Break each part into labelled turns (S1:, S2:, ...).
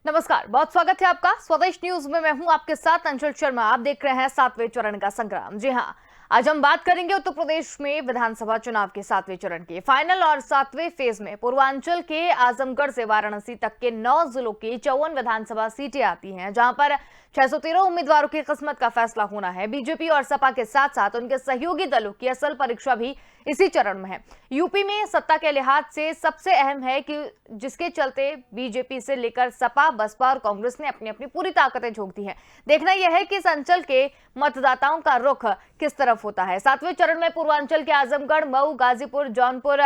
S1: नमस्कार, बहुत स्वागत है आपका स्वदेश न्यूज में। मैं हूं आपके साथ अंशुल शर्मा। आप देख रहे हैं 7वें चरण का संग्राम। जी हां, आज हम बात करेंगे उत्तर प्रदेश में विधानसभा चुनाव के 7वें चरण की फाइनल और 7वें फेज में पूर्वांचल के आजमगढ़ से वाराणसी तक के 9 जिलों की 54 विधानसभा सीटें आती हैं, जहां पर 613 उम्मीदवारों की किस्मत का फैसला होना है। बीजेपी और सपा के साथ साथ उनके सहयोगी दलों की असल परीक्षा भी इसी चरण में है। यूपी में सत्ता के लिहाज से सबसे अहम है कि जिसके चलते बीजेपी से लेकर सपा, बसपा और कांग्रेस ने अपनी अपनी पूरी ताकतें झोंक दी हैं। देखना यह है कि इस अंचल के मतदाताओं का रुख किस तरफ होता है। 7वें चरण में पूर्वांचल के आजमगढ़, मऊ, गाजीपुर, जौनपुर,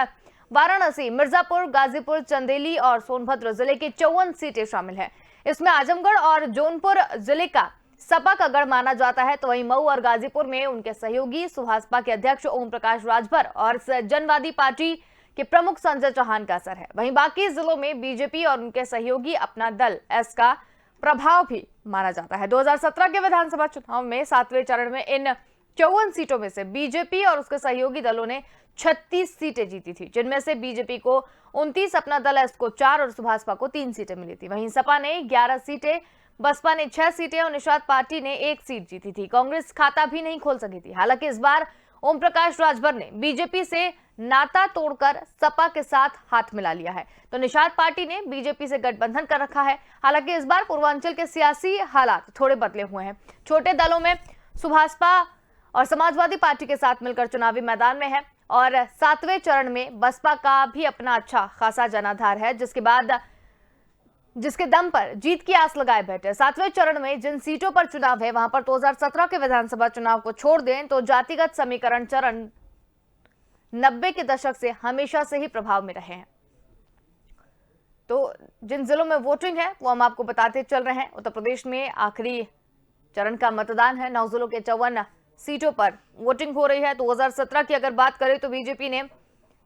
S1: वाराणसी, मिर्जापुर, गाजीपुर, चंदेली और सोनभद्र जिले की 54 सीटें शामिल है। इसमें आजमगढ़ और जौनपुर जिले का सपा का गढ़ माना जाता है, तो वहीं मऊ और गाजीपुर में उनके सहयोगी सुभाषपा के अध्यक्ष ओम प्रकाश राजभर और जनवादी पार्टी के प्रमुख संजय चौहान का असर है। वहीं बाकी जिलों में बीजेपी और उनके सहयोगी अपना दल एस का प्रभाव भी माना जाता है। 2017 के विधानसभा चुनाव में 7वें चरण में इन 54 सीटों में से बीजेपी और उसके सहयोगी दलों ने 36 सीटें जीती थी, जिनमें से बीजेपी को 29, अपना दल एस को 4 और सुभाषपा को 3 सीटें मिली थी। वहीं सपा ने 11 सीटें, बसपा ने 6 सीटें और निषाद पार्टी ने 1 सीट जीती थी। कांग्रेस खाता भी नहीं खोल सकी थी। हालांकि इस बार ओम प्रकाश राजभर ने बीजेपी से नाता तोड़कर सपा के साथ हाथ मिला लिया है, तो निषाद पार्टी ने बीजेपी से गठबंधन कर रखा है। हालांकि इस बार पूर्वांचल के सियासी हालात थोड़े बदले हुए हैं। छोटे दलों में सुभाषपा और समाजवादी पार्टी के साथ मिलकर चुनावी मैदान में है और 7वें चरण में बसपा का भी अपना अच्छा खासा जनाधार है, जिसके दम पर जीत की आस लगाए बैठे। 7वें चरण में जिन सीटों पर चुनाव है, वहां पर 2017 के विधानसभा चुनाव को छोड़ दें तो जातिगत समीकरण चरण 90 के दशक से हमेशा से ही प्रभाव में रहे हैं। तो जिन जिलों में वोटिंग है वो हम आपको बताते चल रहे हैं। उत्तर प्रदेश में आखिरी चरण का मतदान है। 9 जिलों के 54 सीटों पर वोटिंग हो रही है। 2017 की अगर बात करें तो बीजेपी ने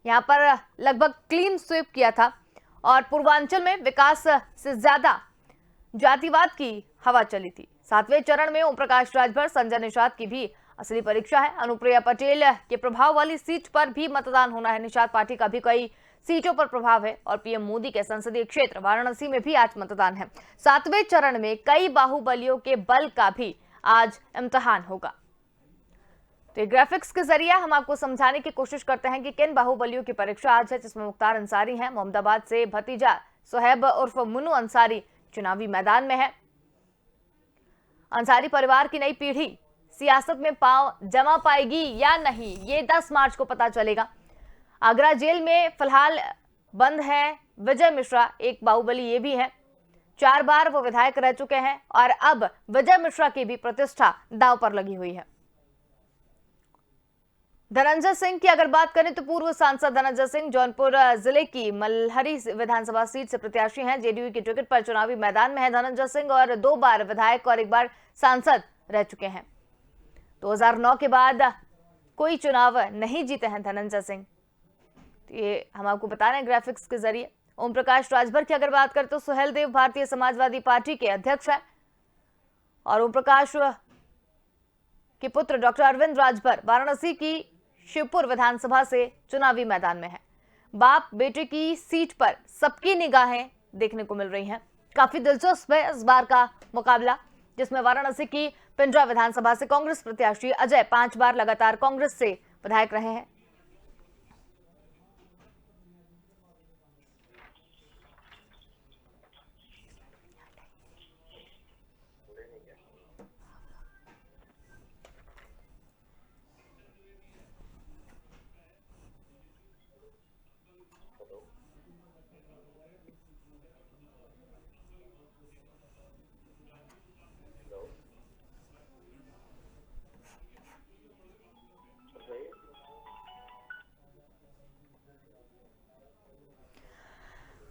S1: यहां पर लगभग क्लीन स्वीप किया था और पूर्वांचल में विकास से ज्यादा जातिवाद की हवा चली थी। 7वें चरण में ओम प्रकाश राजभर, संजय निषाद की भी असली परीक्षा है। अनुप्रिया पटेल के प्रभाव वाली सीट पर भी मतदान होना है। निषाद पार्टी का भी कई सीटों पर प्रभाव है और पीएम मोदी के संसदीय क्षेत्र वाराणसी में भी आज मतदान है। 7वें चरण में कई बाहुबलियों के बल का भी आज इम्तिहान होगा। तो ग्राफिक्स के जरिए हम आपको समझाने की कोशिश करते हैं कि किन बाहुबलियों की परीक्षा आज है, जिसमें मुख्तार अंसारी हैं। मोहम्मदाबाद से भतीजा सोहेब उर्फ मुन्नू अंसारी चुनावी मैदान में है। अंसारी परिवार की नई पीढ़ी सियासत में पांव जमा पाएगी या नहीं, ये 10 मार्च को पता चलेगा। आगरा जेल में फिलहाल बंद है विजय मिश्रा, एक बाहुबली ये भी है। 4 बार वो विधायक रह चुके हैं और अब विजय मिश्रा की भी प्रतिष्ठा दांव पर लगी हुई है। धनंजय सिंह की अगर बात करें तो पूर्व सांसद धनंजय सिंह जौनपुर जिले की मल्हरी विधानसभा सीट से प्रत्याशी हैं। जेडीयू की टिकट पर चुनावी मैदान में है धनंजय सिंह और 2 बार विधायक और 1 बार सांसद रह चुके हैं। 2009 के बाद कोई चुनाव नहीं जीते हैं धनंजय सिंह। ये हम आपको बता रहे हैं ग्राफिक्स के जरिए। ओम प्रकाश राजभर की अगर बात करें तो सुहेल देव भारतीय समाजवादी पार्टी के अध्यक्ष है और ओम प्रकाश के पुत्र डॉक्टर अरविंद राजभर वाराणसी की शिवपुर विधानसभा से चुनावी मैदान में है। बाप बेटे की सीट पर सबकी निगाहें देखने को मिल रही हैं। काफी दिलचस्प है इस बार का मुकाबला, जिसमें वाराणसी की पिंडरा विधानसभा से कांग्रेस प्रत्याशी अजय 5 बार लगातार कांग्रेस से विधायक रहे हैं।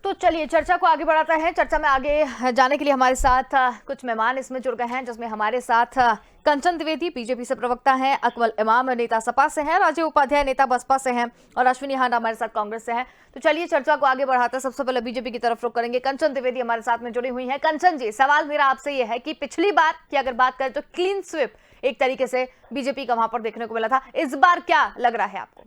S1: तो चलिए चर्चा को आगे बढ़ाते हैं। चर्चा में आगे जाने के लिए हमारे साथ कुछ मेहमान इसमें जुड़ गए हैं, जिसमें हमारे साथ कंचन द्विवेदी बीजेपी से प्रवक्ता हैं, अकमल इमाम नेता सपा से हैं, राजीव उपाध्याय नेता बसपा से हैं और अश्विनी हांडा हमारे साथ कांग्रेस से हैं। तो चलिए चर्चा को आगे बढ़ाते हैं। सबसे पहले बीजेपी की तरफ रुख करेंगे। कंचन द्विवेदी हमारे साथ में जुड़ी हुई है। कंचन जी, सवाल मेरा आपसे यह है कि पिछली बार की अगर बात करें तो क्लीन स्वीप एक तरीके से बीजेपी का वहां पर देखने को मिला था, इस बार क्या लग रहा है आपको?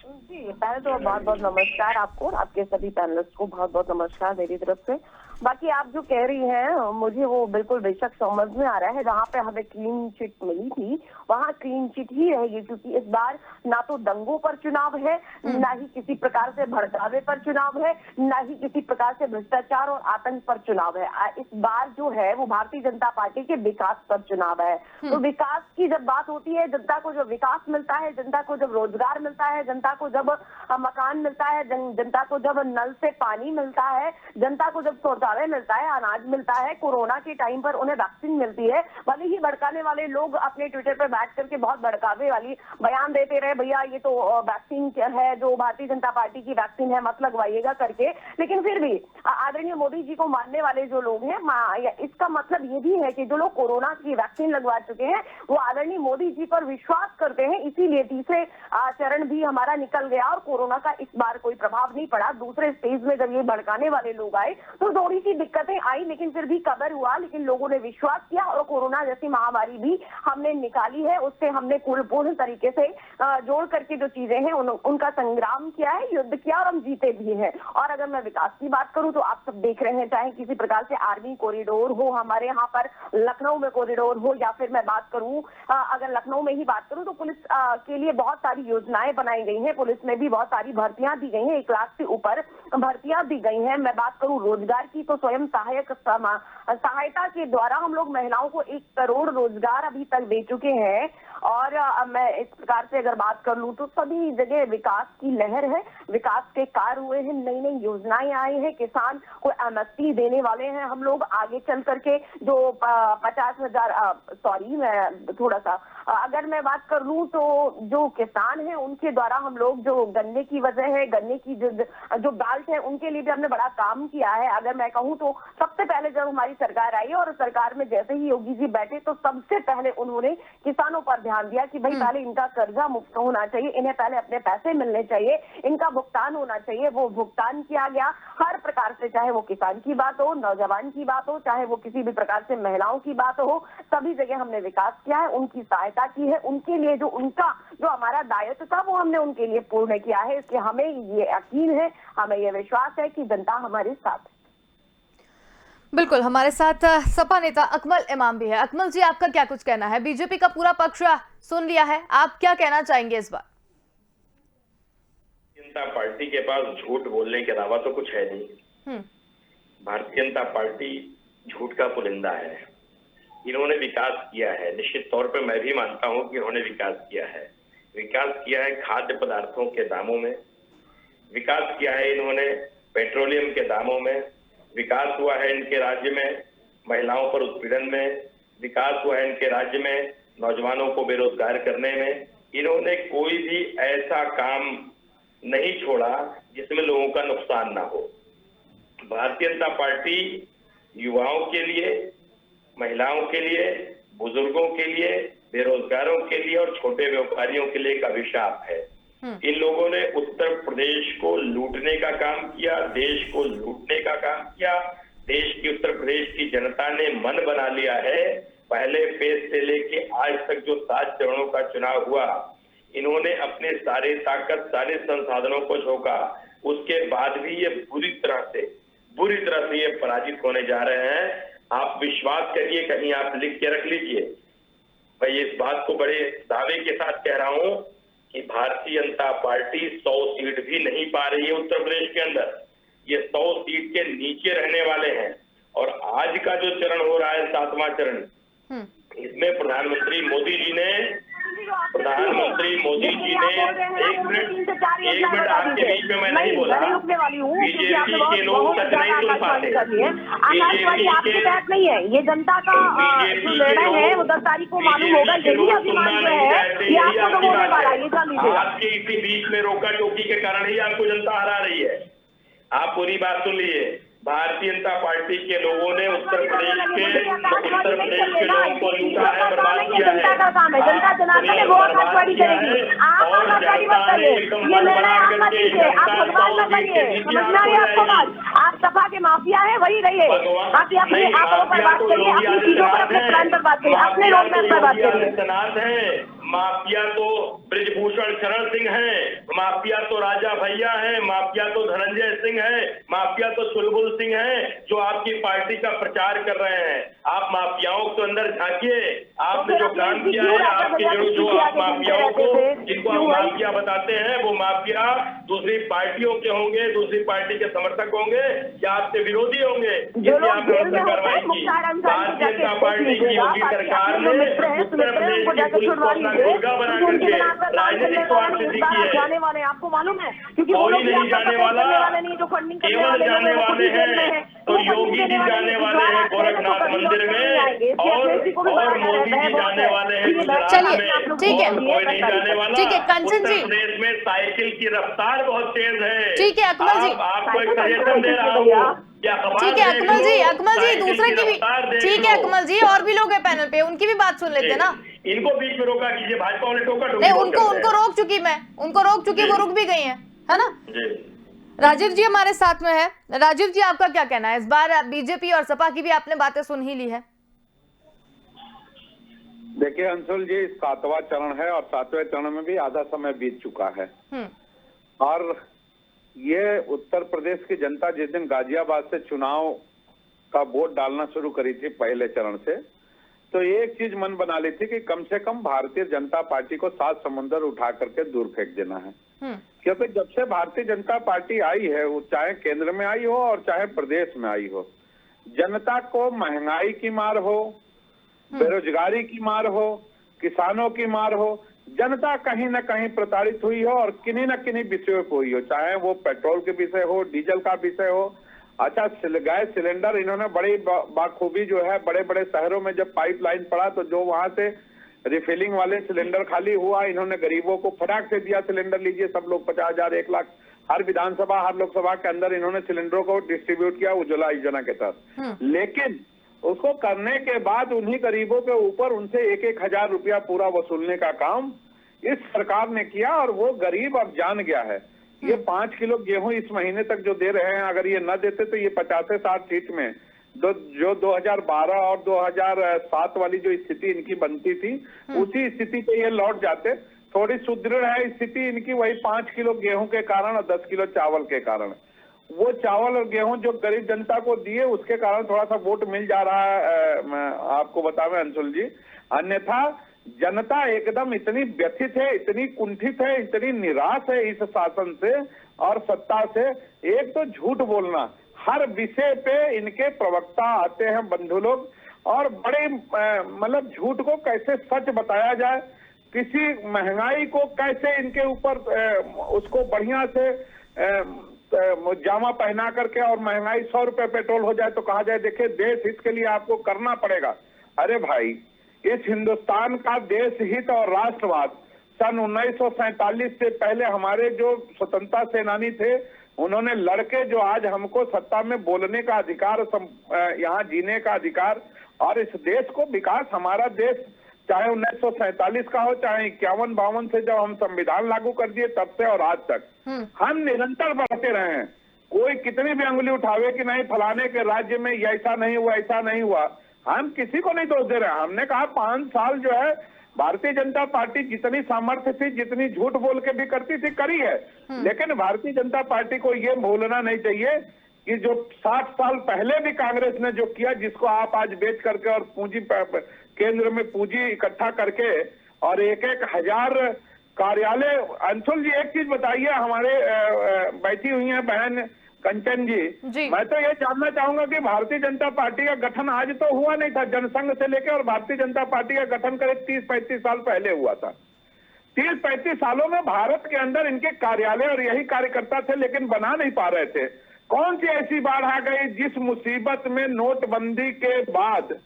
S2: जी, पहले तो बहुत बहुत नमस्कार आपको और आपके सभी पैनलिस्ट को बहुत बहुत नमस्कार मेरी तरफ से। बाकी आप जो कह रही हैं मुझे वो बिल्कुल बेशक समझ में आ रहा है। जहाँ पे हमें क्लीन चिट मिली थी वहाँ क्लीन चिट ही रहेगी, क्योंकि इस बार ना तो दंगों पर चुनाव है, ना ही किसी प्रकार से भड़कावे पर चुनाव है, ना ही किसी प्रकार से भ्रष्टाचार और आतंक पर चुनाव है। इस बार जो है वो भारतीय जनता पार्टी के विकास पर चुनाव है। तो विकास की जब बात होती है, जनता को जब विकास मिलता है, जनता को जब रोजगार मिलता है, जनता को जब मकान मिलता है, जनता को जब नल से पानी मिलता है, जनता को जब शौचालय मिलता है, अनाज मिलता है, कोरोना के टाइम पर उन्हें वैक्सीन मिलती है। भले ही भड़काने वाले लोग अपने ट्विटर पर बैठ करके बहुत भड़कावे वाली बयान देते रहे, भैया ये तो वैक्सीन है जो भारतीय जनता पार्टी की वैक्सीन है, मत लगवाइएगा करके, लेकिन फिर भी आदरणीय मोदी जी को मानने वाले जो लोग हैं, इसका मतलब ये भी है कि जो लोग कोरोना की वैक्सीन लगवा चुके हैं वो आदरणीय मोदी जी पर विश्वास करते हैं, इसीलिए तीसरे चरण भी हमारा निकल गया और कोरोना का इस बार कोई प्रभाव नहीं पड़ा। दूसरे स्टेज में जब ये भड़काने वाले लोग आए तो थोड़ी सी दिक्कतें आई, लेकिन फिर भी कवर हुआ, लेकिन लोगों ने विश्वास किया और कोरोना जैसी महामारी भी हमने निकाली है। उससे हमने पूर्ण तरीके से जोड़ करके जो चीजें हैं उनका संग्राम किया है, युद्ध किया और हम जीते भी हैं। और अगर मैं विकास की बात करूं तो आप सब देख रहे हैं, चाहे किसी प्रकार से आर्मी कॉरिडोर हो, हमारे यहाँ पर लखनऊ में कॉरिडोर हो, या फिर मैं बात करूं अगर लखनऊ में ही बात करूं तो पुलिस के लिए बहुत सारी योजनाएं बनाई गई हैं, पुलिस में भी बहुत सारी भर्तियां दी गई हैं, 1 लाख से ऊपर भर्तियां दी गई हैं। मैं बात करूं रोजगार की तो स्वयं सहायता के द्वारा हम लोग महिलाओं को 1 करोड़ रोजगार अभी तक दे चुके हैं। और मैं इस प्रकार से अगर बात कर लूं तो सभी जगह विकास की लहर है, विकास के कार्य हुए हैं, नई नई योजनाएं आई हैं, किसान को एमएसपी देने वाले हैं हम लोग आगे चल करके। जो 50,000 सॉरी मैं थोड़ा सा अगर मैं बात कर लूं तो जो किसान हैं उनके द्वारा हम लोग जो गन्ने की वजह है, गन्ने की जो बेल्ट है उनके लिए भी हमने बड़ा काम किया है। अगर मैं कहूं तो सबसे पहले जब हमारी सरकार आई और सरकार में जैसे ही योगी जी बैठे तो सबसे पहले उन्होंने किसानों पर ध्यान दिया कि भाई पहले इनका कर्जा मुक्त होना चाहिए, इन्हें पहले अपने पैसे मिलने चाहिए, इनका भुगतान होना चाहिए। वो भुगतान किया गया हर प्रकार से, चाहे वो किसान की बात हो, नौजवान की बात हो, चाहे वो किसी भी प्रकार से महिलाओं की बात हो, सभी जगह हमने विकास किया है, उनकी सहायता की है, उनके लिए जो हमारा दायित्व था वो हमने उनके लिए पूर्ण किया है। इसलिए हमें ये यकीन है, हमें ये विश्वास है कि जनता हमारे साथ है।
S1: बिल्कुल, हमारे साथ सपा नेता अकमल इमाम भी है। अकमल जी, आपका क्या कुछ कहना है? बीजेपी का पूरा पक्ष सुन लिया है, आप क्या कहना चाहेंगे इस बार?
S3: जनता पार्टी के पास झूठ बोलने के अलावा तो कुछ है नहीं। भारतीय जनता पार्टी झूठ का पुलिंदा है। इन्होंने विकास किया है, निश्चित तौर पे मैं भी मानता हूं कि इन्होंने विकास किया है। विकास किया है खाद्य पदार्थों के दामों में, विकास किया है इन्होंने पेट्रोलियम के दामों में, विकास हुआ है इनके राज्य में महिलाओं पर उत्पीड़न में, विकास हुआ है इनके राज्य में नौजवानों को बेरोजगार करने में। इन्होंने कोई भी ऐसा काम नहीं छोड़ा जिसमें लोगों का नुकसान ना हो। भारतीय जनता पार्टी युवाओं के लिए, महिलाओं के लिए, बुजुर्गों के लिए, बेरोजगारों के लिए और छोटे व्यापारियों के लिए एक अभिशाप है। इन लोगों ने उत्तर प्रदेश को लूटने का काम किया, देश को लूटने का काम किया। देश की उत्तर प्रदेश की जनता ने मन बना लिया है। पहले फेज से लेके आज तक जो 7 चरणों का चुनाव हुआ, इन्होंने अपने सारे ताकत, सारे संसाधनों को झोंका, उसके बाद भी ये बुरी तरह से ये पराजित होने जा रहे हैं। आप विश्वास करिए, कहीं आप लिख के रख लीजिए, मैं इस बात को बड़े दावे के साथ कह रहा हूं कि भारतीय जनता पार्टी 100 सीट भी नहीं पा रही है उत्तर प्रदेश के अंदर। ये 100 सीट के नीचे रहने वाले हैं। और आज का जो चरण हो रहा है 7वां चरण, इसमें प्रधानमंत्री मोदी जी ने एक मिनट आपके बीच में मैं नहीं बोला, बीजेपी के लोग सच नहीं सुन पाते।
S2: आपके तहत नहीं है, ये जनता का जो निर्णय है वो 10 तारीख को मालूम होगा। यही अभिमान जो है ये आपको तो होने वाला है, ये जान लीजिए।
S3: आपके इसी बीच में रोका टोकी के कारण ही आपको जनता हरा रही है। आप पूरी बात सुन लीजिए। भारतीय जनता पार्टी के लोगों ने उत्तर प्रदेश के लोगों को लूटा है, बर्बाद किया है।
S2: जनता जनार्दन है, वो आकाशवाणी करेगी। आप आकाशवाणी मत करिए, ये निर्णय आप मत लीजिए, आप भगवान मत बनिए। समझना है आपको बात, आप सपा के माफिया है, वही रहिए। आप अपने आंकड़ों पर बात करिए, अपनी चीजों पर, अपने प्लान पर बात करिए, अपने रोड मैप पर बात करिए।
S3: माफिया तो ब्रिजभूषण शरण सिंह हैं, माफिया तो राजा भैया हैं, माफिया तो धनंजय सिंह हैं, माफिया तो चुलबुल सिंह हैं जो आपकी पार्टी का प्रचार कर रहे हैं। आप माफियाओं के अंदर झांकिए, आपने जो काम किया है, आपके जो आप माफियाओं को, जिनको आप माफिया बताते हैं, वो माफिया दूसरी पार्टियों के होंगे, दूसरी पार्टी के समर्थक होंगे या आपके विरोधी होंगे, इसलिए आपने कार्रवाई की। भारतीय जनता पार्टी की योगी सरकार ने उत्तर प्रदेश की पुलिस को अपना गुर्गा बना करके राजनीतिक स्वार्थ सिद्धि की है।
S2: जाने वाले आपको मालूम है, क्योंकि
S3: कोई नहीं जाने वाला,
S2: जो फंडिंग
S3: केवल जाने वाले हैं तो योगी जी जाने वाले हैं गोरखनाथ मंदिर में, और मोदी जी जाने वाले हैं गुजरात
S1: चलिए,
S3: में,
S1: ठीक है।
S3: और कोई नहीं जाने वाला।
S1: ठीक है, कंचन जी।
S3: उत्तर प्रदेश में साइकिल की रफ्तार बहुत तेज है।
S1: ठीक है, अकमल जी।
S3: आपको एक सजेशन दे रहा हूँ,
S1: ठीक है अकमल जी, दूसरे की भी, ठीक है अकमल जी, और भी लोग हैं पैनल पे, उनकी भी बात सुन लेते हैं ना।
S3: इनको बीच में रोका कीजिए, भाजपा वाले टोका टोकी
S1: नहीं, उनको रोक चुकी मैं, उनको रोक चुकी, वो रुक भी गई है ना। राजीव जी हमारे साथ में है। राजीव जी, आपका क्या कहना है? इस बार बीजेपी और सपा की भी आपने बातें सुन ही ली है।
S4: देखिए अंशुल जी, 7वां चरण है और 7वें चरण में भी आधा समय बीत चुका है। और ये उत्तर प्रदेश की जनता जिस दिन गाजियाबाद से चुनाव का वोट डालना शुरू करी थी पहले चरण से, तो एक चीज मन बना ली थी कि कम से कम भारतीय जनता पार्टी को 7 समुंदर उठा करके दूर फेंक देना है। क्योंकि जब से भारतीय जनता पार्टी आई है, वो चाहे केंद्र में आई हो और चाहे प्रदेश में आई हो, जनता को महंगाई की मार हो, बेरोजगारी की मार हो, किसानों की मार हो, जनता कहीं न कहीं प्रताड़ित हुई हो और किन्हीं न किन्हीं विषयों को हुई हो, चाहे वो पेट्रोल के विषय हो, डीजल का विषय हो। अच्छा, गैस सिलेंडर इन्होंने बड़ी बाखूबी जो है, बड़े बड़े शहरों में जब पाइपलाइन पड़ा तो जो वहां से रिफिलिंग वाले सिलेंडर खाली हुआ, इन्होंने गरीबों को फटाक से दिया सिलेंडर, लीजिए सब लोग 50,000 1 लाख, हर विधानसभा हर लोकसभा के अंदर इन्होंने सिलेंडरों को डिस्ट्रीब्यूट किया उज्ज्वला योजना के तहत। लेकिन उसको करने के बाद उन्हीं गरीबों के ऊपर उनसे 1-1 हजार रुपया पूरा वसूलने का काम इस सरकार ने किया, और वो गरीब अब जान गया है। ये 5 किलो गेहूं इस महीने तक जो दे रहे हैं, अगर ये न देते तो ये 50 से 60 सीट में जो 2012 और 2007 वाली जो स्थिति इनकी बनती थी, उसी स्थिति पे ये लौट जाते। थोड़ी सुदृढ़ है स्थिति इनकी, वही 5 किलो गेहूं के कारण और 10 किलो चावल के कारण। वो चावल और गेहूं जो गरीब जनता को दिए, उसके कारण थोड़ा सा वोट मिल जा रहा है। मैं आपको बतावें अंशुल जी, अन्यथा जनता एकदम इतनी व्यथित है, इतनी कुंठित है, इतनी निराश है इस शासन से और सत्ता से। एक तो झूठ बोलना, हर विषय पे इनके प्रवक्ता आते हैं बंधु लोग, और बड़े मतलब झूठ को कैसे सच बताया जाए, किसी महंगाई को कैसे इनके ऊपर उसको बढ़िया से जामा पहना करके, और महंगाई 100 रुपए पेट्रोल हो जाए तो कहा जाए देखिए देश हित के लिए आपको करना पड़ेगा। अरे भाई, इस हिंदुस्तान का देश हित और राष्ट्रवाद सन 1947 से पहले हमारे जो स्वतंत्रता सेनानी थे, उन्होंने लड़के जो आज हमको सत्ता में बोलने का अधिकार, यहाँ जीने का अधिकार, और इस देश को विकास, हमारा देश चाहे 1947 का हो, चाहे 51-52 से जब हम संविधान लागू कर दिए तब से और आज तक हम निरंतर बढ़ते रहे हैं। कोई कितनी भी अंगुली उठावे कि नहीं फलाने के राज्य में ऐसा नहीं हुआ, ऐसा नहीं हुआ, हम किसी को नहीं दोष दे रहे हैं। हमने कहा 5 साल जो है भारतीय जनता पार्टी जितनी सामर्थ्य थी, जितनी झूठ बोल के भी करती थी, करी है। लेकिन भारतीय जनता पार्टी को ये भूलना नहीं चाहिए कि जो 60 साल पहले भी कांग्रेस ने जो किया, जिसको आप आज बेच करके और पूंजी केंद्र में पूंजी इकट्ठा करके और 1-1 हजार कार्यालय। अंशुल जी, एक चीज बताइए, हमारे बैठी हुई है बहन कंचन जी, मैं तो ये जानना चाहूंगा कि भारतीय जनता पार्टी का गठन आज तो हुआ नहीं था, जनसंघ से लेकर, और भारतीय जनता पार्टी का गठन करीब 30-35 साल पहले हुआ था। 30-35 सालों में भारत के अंदर इनके कार्यालय और यही कार्यकर्ता थे, लेकिन बना नहीं पा रहे थे। कौन सी ऐसी बाढ़ आ गई जिस मुसीबत में नोटबंदी के बाद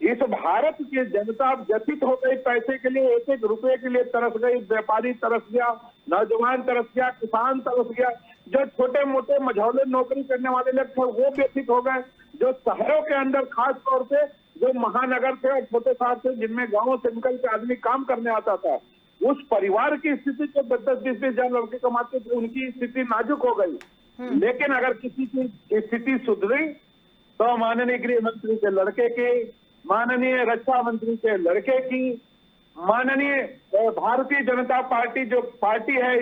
S4: इस भारत की जनता व्यथित हो गई, पैसे के लिए 1-1 रुपए के लिए तरस गई, व्यापारी तरस गया, नौजवान तरस गया, किसान तरस गया, जो छोटे मोटे मझौले नौकरी करने वाले लोग थे वो व्यथित हो गए, जो शहरों के अंदर खास तौर से जो महानगर थे और छोटे शहर थे, जिनमें गांवों से निकल के आदमी काम करने आता था, उस परिवार की स्थिति जो 10-20 हजार लड़के कमाते थे, उनकी स्थिति नाजुक हो गई। लेकिन अगर किसी की स्थिति सुधरी तो माननीय गृह मंत्री के लड़के की, माननीय रक्षा मंत्री के लड़के की, माननीय भारतीय जनता पार्टी जो पार्टी है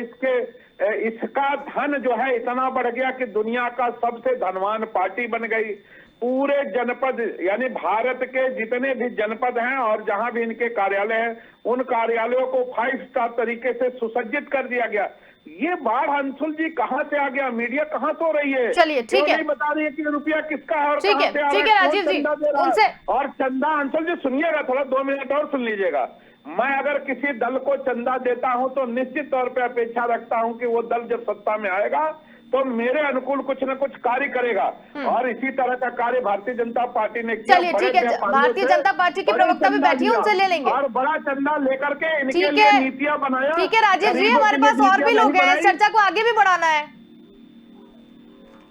S4: इसका धन जो है इतना बढ़ गया कि दुनिया का सबसे धनवान पार्टी बन गई। पूरे जनपद यानी भारत के जितने भी जनपद हैं और जहां भी इनके कार्यालय हैं उन कार्यालयों को 5 स्टार तरीके से सुसज्जित कर दिया गया। ये बाढ़ अंशुल जी कहां से आ गया? मीडिया कहां सो रही है?
S1: चलिए ठीक है,
S4: नहीं बता रही है कि रुपया किसका है और
S1: ठीक
S4: कहां
S1: है,
S4: से आ रहा
S1: ठीक है
S4: कौन
S1: राजीव जी,
S4: चंदा दे रहा है।
S1: उनसे
S4: और चंदा अंशुल जी सुनिएगा, थोड़ा 2 मिनट और सुन लीजिएगा। मैं अगर किसी दल को चंदा देता हूं तो निश्चित तौर पे अपेक्षा रखता हूं कि वो दल जब सत्ता में आएगा तो मेरे अनुकूल कुछ न कुछ कार्य करेगा। और इसी तरह का कार्य भारतीय जनता पार्टी ने किया।
S1: चलिए ठीक है, भारतीय जनता पार्टी की प्रवक्ता भी बैठी है, उनसे ले लेंगे
S4: और बड़ा चंदा लेकर के इनके
S1: ठीक
S4: लिए
S1: है,
S4: नीतियां बनाया।
S1: ठीक है राजीव जी, हमारे पास और भी लोग हैं, चर्चा को आगे भी बढ़ाना है।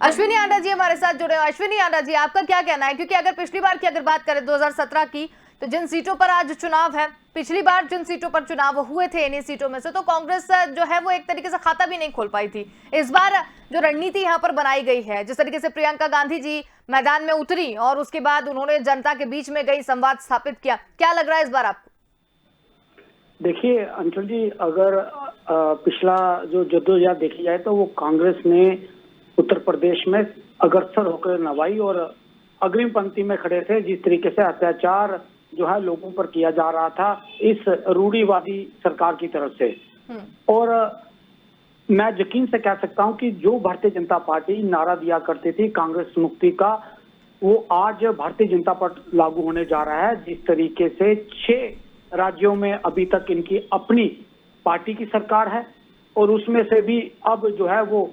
S1: अश्विनी आंडा जी हमारे साथ जुड़े हैं। अश्विनी आंडा जी, आपका क्या कहना है? क्योंकि अगर पिछली बार की अगर बात करें 2017 की, तो जिन सीटों पर आज चुनाव है, पिछली बार जिन सीटों पर चुनाव हुए थे इन्हीं सीटों में से तो कांग्रेस जो है वो एक तरीके से खाता भी नहीं खोल पाई थी। इस बार जो रणनीति यहाँ पर बनाई गई है, जिस तरीके से प्रियंका गांधी जी मैदान में उतरी और उसके बाद उन्होंने जनता के बीच में गई, संवाद स्थापित किया, क्या लग रहा है इस बार आपको?
S5: देखिए अंशुल जी, अगर पिछला जो जद्दोजहद देखी जाए तो वो कांग्रेस ने उत्तर प्रदेश में अग्रसर होकर नवाई और अग्रिम पंक्ति में खड़े थे। जिस तरीके से अत्याचार जो है लोगों पर किया जा रहा था इस रूढ़िवादी सरकार की तरफ से, और मैं यकीन से कह सकता हूं कि जो भारतीय जनता पार्टी नारा दिया करती थी कांग्रेस मुक्ति का, वो आज भारतीय जनता पार्टी लागू होने जा रहा है। जिस तरीके से 6 राज्यों में अभी तक इनकी अपनी पार्टी की सरकार है और उसमें से भी अब जो है वो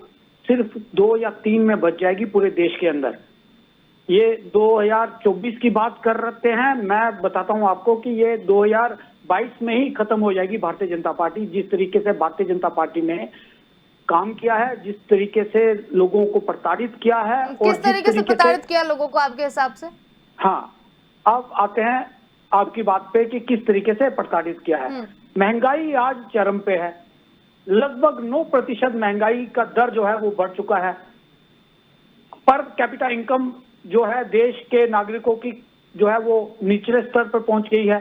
S5: सिर्फ 2 या 3 में बच जाएगी पूरे देश के अंदर। ये 2024 की बात कर रहे हैं, मैं बताता हूं आपको कि ये 2022 में ही खत्म हो जाएगी भारतीय जनता पार्टी। जिस तरीके से भारतीय जनता पार्टी ने काम किया है, जिस तरीके से लोगों को प्रताड़ित किया है,
S1: किस तरीके से प्रताड़ित किया लोगों को आपके हिसाब से?
S5: हाँ, अब आते हैं आपकी बात पे कि किस तरीके से प्रताड़ित किया है। महंगाई आज चरम पे है, लगभग 9% महंगाई का दर जो है वो बढ़ चुका है। पर कैपिटा इनकम जो है देश के नागरिकों की जो है वो निचले स्तर पर पहुंच गई है।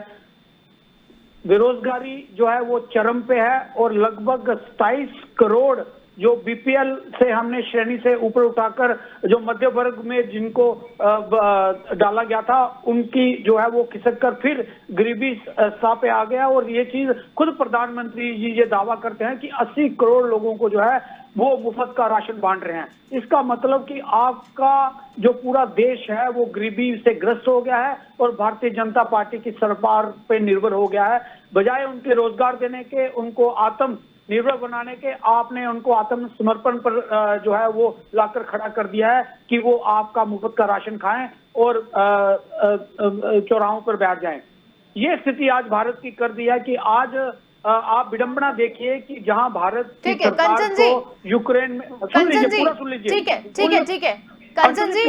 S5: बेरोजगारी जो है वो चरम पे है और लगभग 27 करोड़ जो बीपीएल से हमने श्रेणी से ऊपर उठाकर जो मध्य वर्ग में जिनको डाला गया था उनकी जो है वो खिसक कर फिर गरीबी स्तर पे आ गया। और ये चीज खुद प्रधानमंत्री जी ये दावा करते हैं कि 80 करोड़ लोगों को जो है वो मुफ्त का राशन बांट रहे हैं। इसका मतलब कि आपका जो पूरा देश है वो गरीबी से ग्रस्त हो गया है और भारतीय जनता पार्टी की सरकार पे निर्भर हो गया है। बजाय उनके रोजगार देने के, उनको आत्मनिर्भर बनाने के, आपने उनको आत्मसमर्पण पर जो है वो लाकर खड़ा कर दिया है कि वो आपका मुफ्त का राशन खाएं और चौराहों पर बैठ जाएं। ये स्थिति आज भारत की कर दी है कि आज आप विडंबना देखिए कि जहां भारत की सरकार को यूक्रेन में सुन लीजिए
S1: ठीक है कंचन जी,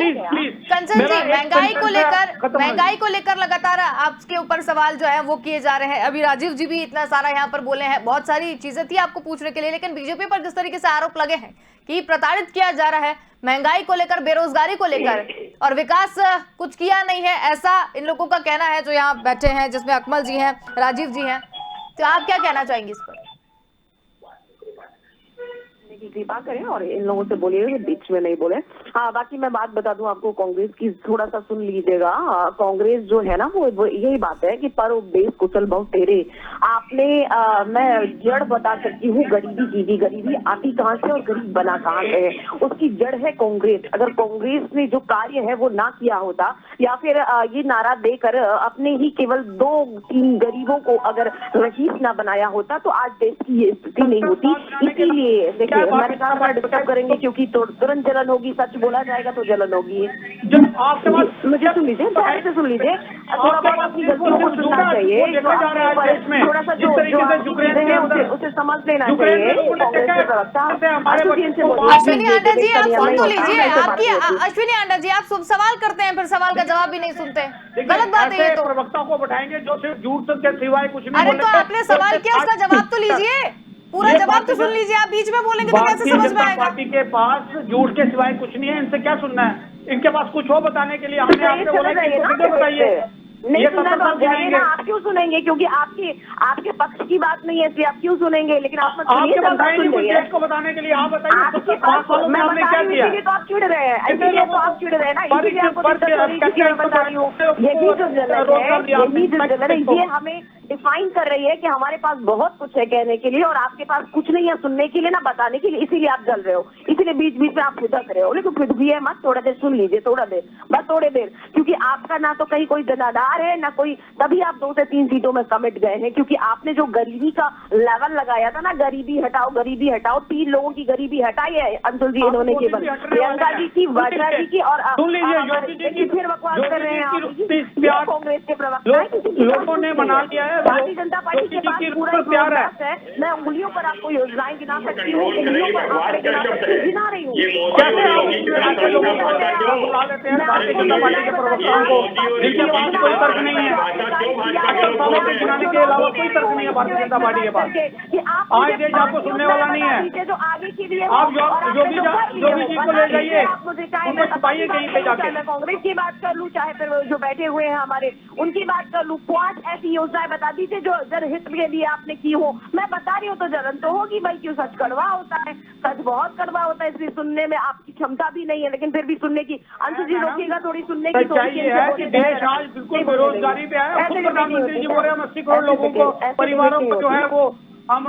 S1: महंगाई को लेकर लगातार आपके ऊपर सवाल जो है वो किए जा रहे हैं। अभी राजीव जी भी इतना सारा यहाँ पर बोले हैं, बहुत सारी चीजें थी आपको पूछने के लिए, लेकिन बीजेपी पर जिस तरीके से आरोप लगे हैं कि प्रताड़ित किया जा रहा है महंगाई को लेकर, बेरोजगारी को लेकर, और विकास कुछ किया नहीं है, ऐसा इन लोगों का कहना है जो यहाँ बैठे हैं, जिसमें अकमल जी हैं, राजीव जी हैं। तो आप क्या कहना चाहेंगे इस पर?
S2: कृपा करें और इन लोगों से बोलिएगा कि बीच में नहीं बोले। हाँ, बाकी मैं बात बता दूं आपको कांग्रेस की, थोड़ा सा सुन लीजिएगा। कांग्रेस जो है ना वो यही बात है कि पर बेस कुशल बहुत तेरे। आपने मैं जड़ बता सकती हूँ गरीबी की, गरीबी आती कहाँ से और गरीब बना कहाँ से है, उसकी जड़ है कांग्रेस। अगर कांग्रेस ने जो कार्य है वो ना किया होता या फिर ये नारा देकर अपने ही केवल 2-3 गरीबों को अगर रईस ना बनाया होता तो आज देश की ये स्थिति नहीं होती। इसीलिए देखिए हमारे साथ डिस्टर्ब करेंगे क्योंकि तुरंत जलन होगी, सच बोला जाएगा तो जलन होगी। मुझे सुन लीजिए, ध्यान से सुन लीजिए, थोड़ा बहुत अपनी गलतियों को सुनना चाहिए, थोड़ा सा जो उसे समझ लेना चाहिए।
S1: अश्विनी आंडा जी आप सुन तो लीजिए, आपकी अश्विनी आंडा जी आप सवाल करते हैं फिर सवाल का जवाब भी नहीं सुनते, गलत बात है ये तो।
S5: प्रवक्ता को बैठाएंगे जो सिर्फ झूठ के सिवाय कुछ नहीं।
S1: अरे तो आपने सवाल किया, उसका जवाब तो लीजिए, पूरा जवाब तो सुन लीजिए। आप बीच में बोलेंगे तो कैसे समझ में आएगा?
S5: पार्टी के पास झूठ के सिवाय कुछ नहीं है, इनसे क्या सुनना है? इनके पास कुछ हो बताने के लिए हमने आपसे बोला कि बताइए।
S2: नहीं
S5: ये
S2: सुना
S5: 70
S2: तो
S5: साल
S2: आप जाइए
S5: गिनाएंगे।
S2: ना, आप क्यों सुनेंगे? क्योंकि आपके पक्ष की बात नहीं है, इसलिए आप क्यों सुनेंगे? लेकिन आप मत सुनिए,
S5: आपके पास
S2: जनता
S5: है नहीं
S2: सुन
S5: कुछ
S2: रही है।
S5: देश को बताने के लिए। आप बताइए
S2: आपके
S5: 5
S2: पास
S5: सालों में
S2: मैं
S5: आपने
S2: बता
S5: क्या
S2: रही हूँ,
S5: किया?
S2: इसीलिए तो आप चिढ़ रहे हैं,
S5: कितने
S2: इसीलिए तो
S5: लोगों
S2: आप
S5: को
S2: चिढ़ रहे हैं ना,
S5: पर
S2: इसीलिए आपको
S5: पर
S2: दिक्कत हो रही है, क्योंकि मैं बता रही हूँ यही जो जलन है, यही जो जलन है, ये हमें डिफाइन कर रही है कि हमारे पास बहुत कुछ है कहने के लिए और आपके पास कुछ नहीं है सुनने के लिए, ना बताने के लिए, इसीलिए आप जल रहे हो, इसीलिए बीच बीच में आप फुदक रहे हो। लेकिन फुदकिए मत, थोड़ा देर सुन लीजिए, थोड़ा देर, बस थोड़ी देर, क्योंकि आपका ना तो कहीं कोई जनाधार है ना कोई, तभी आप 2 से 3 सीटों में कमिट गए हैं, क्योंकि आपने जो गरीबी का लेवल लगाया था ना, गरीबी हटाओ, 3 लोगों की गरीबी हटाई है अंशुल जी इन्होंने केवल, प्रियंका जी की, वाड्रा जी की, और
S5: सुन लीजिए योगी जी की,
S2: फिर बकवास कर रहे हैं आप।
S5: प्यार
S2: ये कांग्रेस के प्रवक्ता है,
S5: लोगों ने मना लिया है।
S2: भारतीय जनता पार्टी के पास पूरा एक
S5: प्यार है।
S2: रोडमैप है। मैं उंगलियों पर आपको योजनाएं गिना सकती हूँ,
S3: कंट्रोल
S2: उंगलियों
S3: करेगी,
S2: पर
S3: भगवान
S2: आंकड़े
S3: क्या
S2: गिना
S3: शब्द
S2: सकती हूँ,
S3: है?
S2: गिना रही हूँ।
S3: ये मोदी और योगी के बीच
S5: ऐसे लोगों को
S3: भाषा क्यों?
S5: बुला लेते हैं
S2: मैं
S5: भारतीय
S2: आपको
S5: जनता पार्टी के प्रवक्ताओं को, जिनके पास कोई तर्क नहीं है।
S3: भाषा क्यों भाजपा के लोग
S5: सालों
S3: बोलते
S5: में
S3: हैं?
S5: गिनाने के अलावा कोई तर्क नहीं है भारतीय जनता पार्टी के पास। आज देश आपको सुनने वाला नहीं है।
S2: जो आगे के लिए
S5: आप योगी जी को ले जाइए, उनको छुपाइए कहीं पे जाके।
S2: मैं कांग्रेस की बात कर लूं, चाहे फिर जो बैठे हुए हैं हमारे उनकी बात कर लूं, 5 ऐसी योजनाएं बता दीजिए जो जनहित के लिए आपने की हो। मैं बता रही हूँ तो जलन तो होगी भाई, क्यों, सच कड़वा होता है, सच बहुत कड़वा होता है, इसलिए सुनने में आपकी क्षमता भी नहीं है, लेकिन फिर भी सुनने की, अंशु जी रोकिएगा थोड़ी, सुनने की
S5: चाहिए है कि देश आज बिल्कुल बेरोजगारी पे है। खुद प्रधानमंत्री जी बोल रहे हैं 80 करोड़ लोगों को, परिवारों को जो है वो हम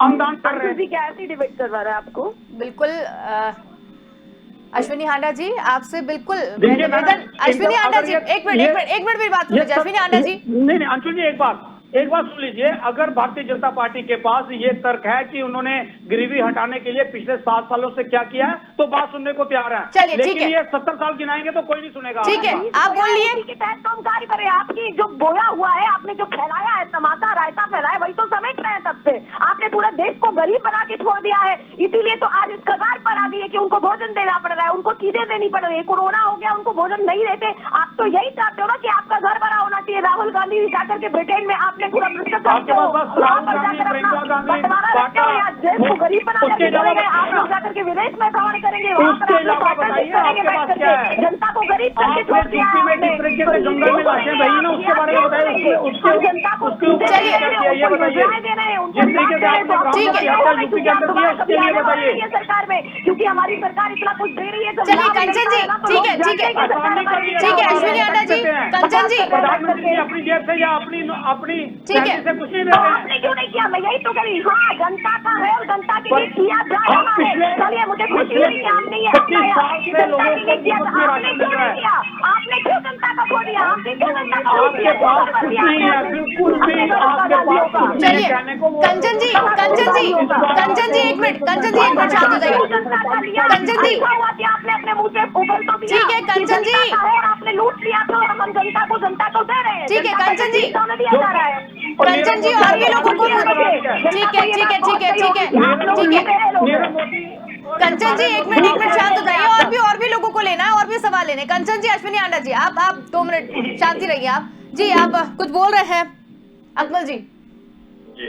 S5: अनुदान कर रहे
S2: अंशु जी
S5: हैं।
S2: क्या ऐसे डिबेट करवा रहा है आपको?
S1: बिल्कुल अश्विनी हांडा जी, आपसे बिल्कुल
S5: देखिए ना,
S1: निवेदन। अश्विनी
S5: अगर
S1: हांडा जी,
S5: ये-
S1: एक मिनट मेरी बात सुन लीजिए। अश्विनी हांडा जी,
S5: नहीं अंशुल जी, एक बात सुन लीजिए। अगर भारतीय जनता पार्टी के पास ये तर्क है कि उन्होंने गरीबी हटाने के लिए पिछले 7 सालों से क्या किया है, तो बात सुनने को तैयार है।
S1: चलिए, ठीक
S5: लेकिन
S1: है।
S5: ये 70 साल गिनाएंगे तो कोई नहीं सुनेगा।
S1: ठीक है, आप बोलिए।
S2: इसी के तहत तो हम कार्य करें। आपकी जो बोया हुआ है, आपने जो फैलाया है, टमाटर रायता फैलाया, वही तो समेट रहे हैं तब से। आपने पूरा देश को गरीब बना के छोड़ दिया है, इसीलिए तो आज इस कगार पर आ गई है कि उनको भोजन देना पड़ रहा है, उनको चीजें देनी पड़ रही है। कोरोना हो गया, उनको भोजन नहीं देते। आप तो यही चाहते हो ना कि आपका घर बना होना चाहिए। राहुल गांधी जाकर के ब्रिटेन में आपने पूरा भ्रष्टाचार
S5: आपके पास बस राहुल गांधी, प्रियंका गांधी,
S2: देश को गरीब बना
S5: उसके
S2: करके
S5: अलावा
S2: चले गए। आप लोग जाकर के विदेश में भ्रमण करेंगे, वहाँ पर
S5: उसके
S2: आप लोग
S5: अलावा
S2: पार्टनरशिप
S5: बताइए
S2: करेंगे
S5: आपके
S2: बैठ
S5: पास
S2: करके।
S5: क्या है?
S2: जनता को गरीब करके
S5: आपने
S2: छोड़ दिया
S5: यूपी में
S2: आपने।
S5: जिस तरीके से जंगल में लाशें बही ना, उसके बारे में बताइए। उसके
S2: जनता को
S5: उसके ऊपर
S1: चलिए,
S5: क्या किया ये बताइए। जिस तरीके से आपने ब्राह्मणों की हत्या यूपी के अंदर की है, उसके लिए बताइए।
S2: सरकार में, क्योंकि हमारी सरकार इतना कुछ दे रही है। तो
S1: चलिए,
S2: लाभ
S1: कंचन जी,
S2: मिलता है ना, तो
S1: ठीक है,
S2: लोग
S1: ठीक है।
S2: जानते हैं कि सरकार हमारी
S1: ठीक है, अश्विनी हांडा जी, कंचन जी,
S5: प्रधानमंत्री जी अपनी जेब से या अपनी
S1: ठीक है।
S5: सैलरी से कुछ नहीं
S2: तो
S5: दे रहे
S2: आपने
S5: हैं।
S2: क्यों नहीं किया? मैं यही तो करी। हाँ, जनता का है और जनता के लिए किया जा रहा है। चलिए, मुझे खुशी हुई कि आपने ये
S5: 25 साल से लोगों को
S2: किया।
S5: मुफ्त में
S2: आपने
S5: राशन
S2: क्यों
S5: मिल रहा
S2: नहीं
S5: है।
S2: किया? आपने क्यों जनता का खो दिया? आपने क्यों जनता का खो
S5: आपके
S2: दिया?
S5: पास कुछ नहीं है, बिल्कुल भी आपके पास कुछ नहीं है
S1: चलिए,
S5: कहने को।
S1: कंचन जी, एक मिनट, कंचन जी, एक मिनट शांत हो जाइए। कंचन जी,
S2: आपने अपने मुंह से उगल तो दिया।
S1: ठीक है, कंचन जी।
S2: जनता का है और आपने लूट लिया तो हम जनता को दे रहे हैं।
S1: ठीक है,
S2: जनता का
S1: कंचन जी।
S2: किसान दिया जा रहा है।
S1: कंचन जी, और भी लोगों को ठीक है, ठीक है, ठीक है, ठीक है, ठीक है।
S5: नीरव मोदी
S1: कंचन जी, एक मिनट शांत हो जाइए। और भी लोगों को लेना है, और भी सवाल लेने। कंचन जी, अश्विनी हांडा जी, आप 2 मिनट शांति रहिए। आप जी, आप कुछ बोल रहे हैं, अकमल जी।
S3: जी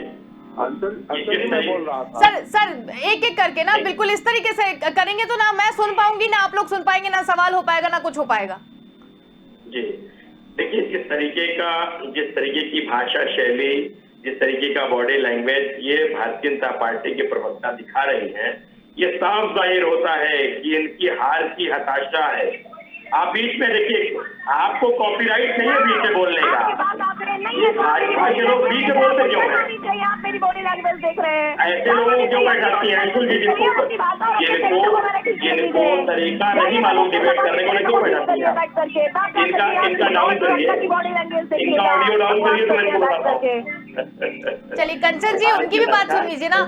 S4: अंशुल मैं बोल रहा था।
S1: सर एक एक करके ना, बिल्कुल इस तरीके से करेंगे तो ना मैं सुन पाऊंगी, ना आप लोग सुन पाएंगे, ना सवाल हो पाएगा, ना कुछ हो पाएगा।
S3: जी देखिए, जिस तरीके की भाषा शैली, जिस तरीके का बॉडी लैंग्वेज ये भारतीय जनता पार्टी के प्रवक्ता दिखा रही हैं, ये साफ जाहिर होता है कि इनकी हार की हताशा है। आप बीच में देखिए, आपको कॉपीराइट नहीं है बीच में बोलने का। भाजपा के लोग बीच में बोलते क्यों हैं?
S2: आप मेरी बॉडी लैंग्वेज देख रहे हैं।
S3: ऐसे लोगों को क्यों बैठाती है अंशुल जी, जिनको तरीका नहीं मालूम डिबेट करने को, क्यों बैठाती है? इनका डाउन करिए, इनका ऑडियो डाउन करिए तो मैं इनको बताता हूँ।
S1: चलिए कंचन जी, उनकी भी बात सुन लीजिए ना,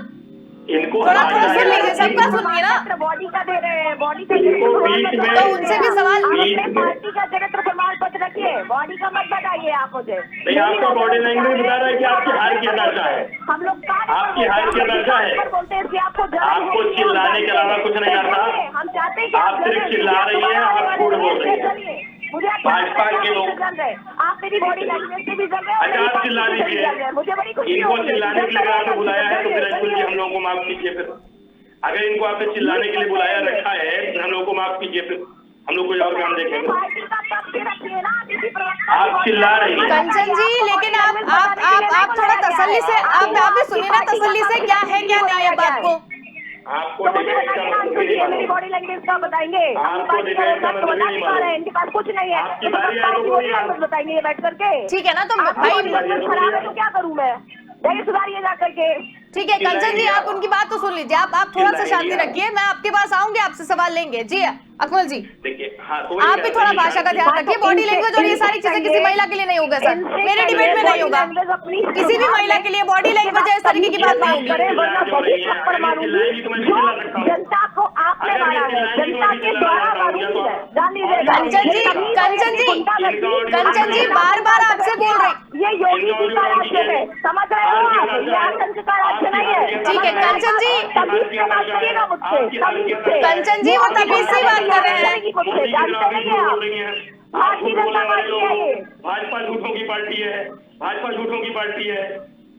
S3: इनको
S1: थोड़ा सुन लीजिए, सबका सुनिए ना।
S2: बॉडी का दे रहे हैं, बॉडी का
S3: इनको बीच में-
S1: तो उनसे भी सवाल।
S2: अपने पार्टी का चरित्र प्रमाण पत्र रखिए, बॉडी का मत बताइए आप मुझे।
S3: नहीं, आपका बॉडी लैंग्वेज बता रहा है कि आपकी हार की हताशा है।
S2: हम लोग
S3: आपकी हार की हताशा है।
S2: बोलते हैं कि आपको
S3: आपको चिल्लाने के अलावा कुछ नहीं आता।
S2: हम चाहते हैं कि
S3: आप सिर्फ चिल्ला रही हैं, आप झूठ बोल रही हैं।
S2: मुझे
S3: भाजपा के लोग-
S2: आप मेरी बॉडी लैंग्वेज से भी जल रहे
S3: अच्छा, आप चिल्ला दीजिए।
S2: मुझे बड़ी खुशी
S3: इनको
S2: हो रही है।
S3: चिल्लाने के लिए आपने बुलाया है तो फिर अंशुल जी हम लोगों को माफ कीजिए। फिर अगर इनको आपने चिल्लाने के लिए बुलाया रखा है, हम लोग को माफ कीजिए। फिर हम लोग कोई और काम देखेंगे।
S2: पार्टी का पक्ष रखिए ना, किसी प्रवक्ता
S3: आप चिल्ला रही हैं।
S1: कंचन जी, लेकिन आप थोड़ा तसल्ली से आप भी सुनिए ना तसल्ली से, क्या है क्या नहीं है बात को।
S3: आपको
S2: तो मुझे
S3: डिबेट का
S2: बताइए ना,
S3: मतलब ही नहीं
S2: मेरी
S3: मालूम।
S2: बॉडी लैंग्वेज का बताएंगे, अपनी
S3: आपको
S2: पार्टी का
S3: डिबेट का
S2: रोडमैप तो
S3: मतलब
S2: बता
S3: ही
S2: नहीं
S3: नहीं
S2: पा रहे हैं,
S3: मालूम।
S2: इनके पास कुछ नहीं है,
S3: आपकी
S2: तो
S3: बारी
S2: सबका
S3: आई तो
S2: बॉडी
S3: बोलिए
S2: लैंग्वेज बताएंगे ये बैठ करके।
S1: ठीक है ना, तो
S2: आपकी
S1: भाई
S2: बॉडी लैंग्वेज खराब है तो क्या करूं मैं, जाइए सुधारिए जा करके।
S1: ठीक है कंचन जी, आप उनकी बात तो सुन लीजिए, आप थोड़ा सा शांति रखिए, मैं आपके पास आऊंगी, आपसे सवाल लेंगे। जी अकमल जी,
S3: देखिए, हाँ, तो
S1: आप भी थोड़ा भाषा का ध्यान
S2: हाँ,
S1: रखिए।
S2: तो
S1: बॉडी
S2: इनसे-
S1: लैंग्वेज और ये सारी
S2: इनसे
S1: चीजें किसी
S2: कहिए-
S1: महिला के लिए नहीं होगा सर,
S2: इनसे
S1: मेरे
S2: कहिए
S1: डिबेट में नहीं
S2: body
S1: होगा,
S2: language अपनी
S1: किसी भी
S2: सुधार
S1: महिला
S2: लें।
S1: के लिए बॉडी
S2: उसके
S1: लैंग्वेज
S2: बाद
S1: इस तरीके की बात नहीं
S2: बात
S1: होगी।
S2: करें, वरना बहुत थप्पड़ मारूंगी। जो जनता को आपने मारा है, जनता के द्वारा मारूंगी मैं, जान लीजिए।
S1: कंचन जी बार बार आपसे बोल रही।
S2: ये योगी जी का राज्य है, समझ रहे हो आप, ये आतंक का राज्य नहीं है।
S1: ठीक है, कंचन जी।
S2: तमीज से बात करिएगा मुझसे, तमीज से।
S1: कंचन जी, वो तमीज से ही बात कर रहे हैं।
S2: मुझसे जानते नहीं है आप, भारतीय जनता पार्टी है ये।
S3: भाजपा झूठों की पार्टी है, भाजपा झूठों की पार्टी है,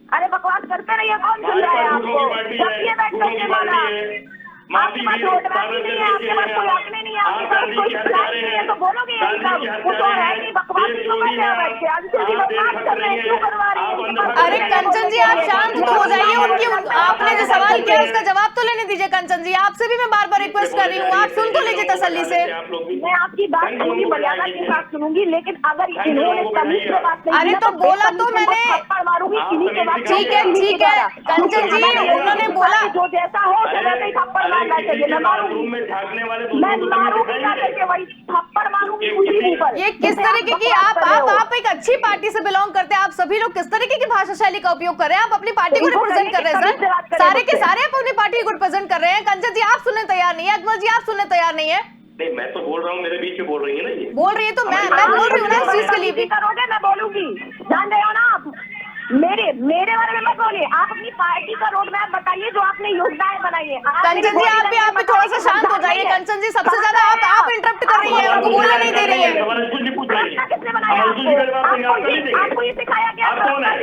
S2: अरे बकवास करते रहिए, कौन सुन रहा है
S3: भाजपा झूठों
S2: आपको?
S3: की पार्टी है,
S2: रखिए बैठ
S3: झूठों
S2: करके
S3: की
S2: माना।
S3: पार्टी है।
S2: आपके पास रोडमैप ही नहीं है, आपके पास कोई आंकड़े नहीं है, आपके पास कोई प्लान नहीं है, तो बोलोगे यही सब। वो तो है नहीं, बकवास ही तो कर रहे हैं बैठ के। अंशुल जी बकवास कर रहे हैं, क्यों करवा रही है?
S1: अरे कंचन जी, आप शांत तो हो जाइए, आपने जो सवाल किया उसका जवाब तो लेने दीजिए। कंचन जी, आपसे भी मैं बार बार रिक्वेस्ट कर रही हूँ, आप सुन तो लीजिए तसल्ली से।
S2: मैं आपकी बात सुनूंगी, मर्यादा के साथ सुनूंगी, लेकिन अगर इन्होंने तमीज से बात नहीं
S1: अरे
S2: की ना,
S1: तो बोला तो
S2: बेतमीज
S1: मैंने।
S2: इनको थप्पड़ मारूंगी इन्हीं के बाद।
S1: ठीक है कंचन जी, उन्होंने बोला।
S2: जो जैसा हो तो वैसे ही थप्पड़ मार बैठेंगे, मैं मारूंगी, मैं मारूंगी ना करके वही थप्पड़ मारूंगी उसी ऊपर।
S1: ये किस तरीके की आप एक अच्छी पार्टी से बिलोंग करते हैं, आप सभी लोग किस तरीके की भाषा शैली का उपयोग कर रहे हैं? आप अपनी पार्टी को रिप्रेजेंट कर रहे हैं सर, सारे के सारे आप अपनी पार्टी को रिप्रेजेंट कर रहे हैं। कंचन जी आप सुनने तैयार नहीं है, अकमल जी आप सुनने तैयार नहीं है।
S3: नहीं, मैं तो बोल रहा हूँ, मेरे बीच में बोल रही है ना ये।
S1: बोल रही है तो मैं बोल रही हूँ ना इस चीज के लिए भी।
S2: करोगे मैं बोलूंगी, जान रहे हो ना आप। मेरे बारे में मत बोलिए, आप अपनी पार्टी का रोड मैप बताइए, जो आपने योजनाएं बनाई है।
S1: कंचन जी आप भी थोड़ा सा शांत हो जाइए। कंचन जी सबसे ज्यादा आप इंटरप्ट कर रही है, उनको बोलने नहीं दे रही है।
S2: किसने बनाया आपको ये सिखाया गया?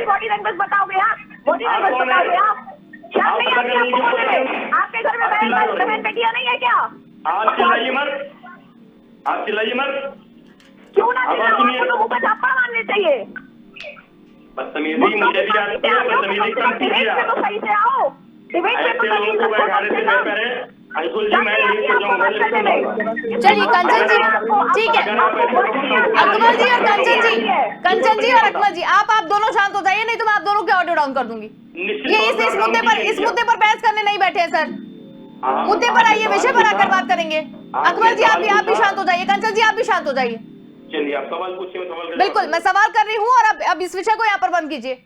S2: बॉडी लैंग्वेज बताओगे आप, बॉडी लैंग्वेज बताओगे आप? शर्म नहीं आती आपको बोलने में? आपके घर में बहन बेटियां नहीं है क्या?
S3: आप चिल्लाइए मत, आप चिल्लाइए मत।
S2: क्यों ना आपको तो मुंह पे थप्पड़ मारने चाहिए।
S3: बदतमीजी मुझे भी आती है, बदतमीजी कम कीजिए आप।
S2: तो सही से आओ, डिबेट में
S3: ऐसे लोगों को बैठाने से बेहतर है अंशुल जी, मैं लिस्ट हो जाऊंगा, लिस्ट हो जाऊंगा।
S1: चलिए कंचन जी, ठीक है। अकमल जी और कंचन जी और अकमल जी, आप दोनों शांत हो जाइए, नहीं तो मैं आप दोनों के ऑडियो डाउन कर दूंगी। ये इस मुद्दे पर बहस करने नहीं बैठे हैं सर, मुद्दे पर आइए, विषय पर आकर बात करेंगे। अकमल जी आप भी शांत हो जाइए, कंचन जी आप भी शांत हो जाइए।
S3: चलिए आप सवाल पूछिए, मैं सवाल
S1: बिल्कुल मैं सवाल कर रही हूँ, और अब इस विषय को यहाँ पर बंद कीजिए।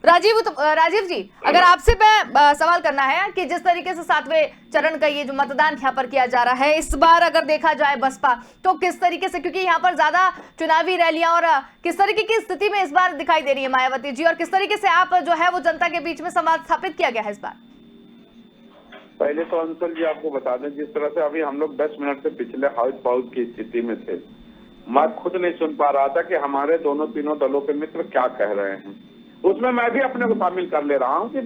S1: राजीव जी, अगर आपसे मैं सवाल करना है कि जिस तरीके से 7वें चरण का ये जो मतदान यहाँ पर किया जा रहा है, इस बार अगर देखा जाए बसपा तो किस तरीके से, क्योंकि यहाँ पर ज्यादा चुनावी रैलियां और किस तरीके की स्थिति में इस बार दिखाई दे रही है मायावती जी, और किस तरीके से आप जो है वो जनता के बीच में संवाद स्थापित किया गया है इस बार?
S4: पहले तो अंशुल जी आपको बता दें, जिस तरह से अभी हम लोग 10 मिनट से पिछले हाउस पाउस की स्थिति में थे, मैं खुद नहीं सुन पा रहा था कि हमारे तीनों दलों के मित्र क्या कह रहे हैं। उसमें मैं भी अपने को शामिल कर ले रहा हूँ कि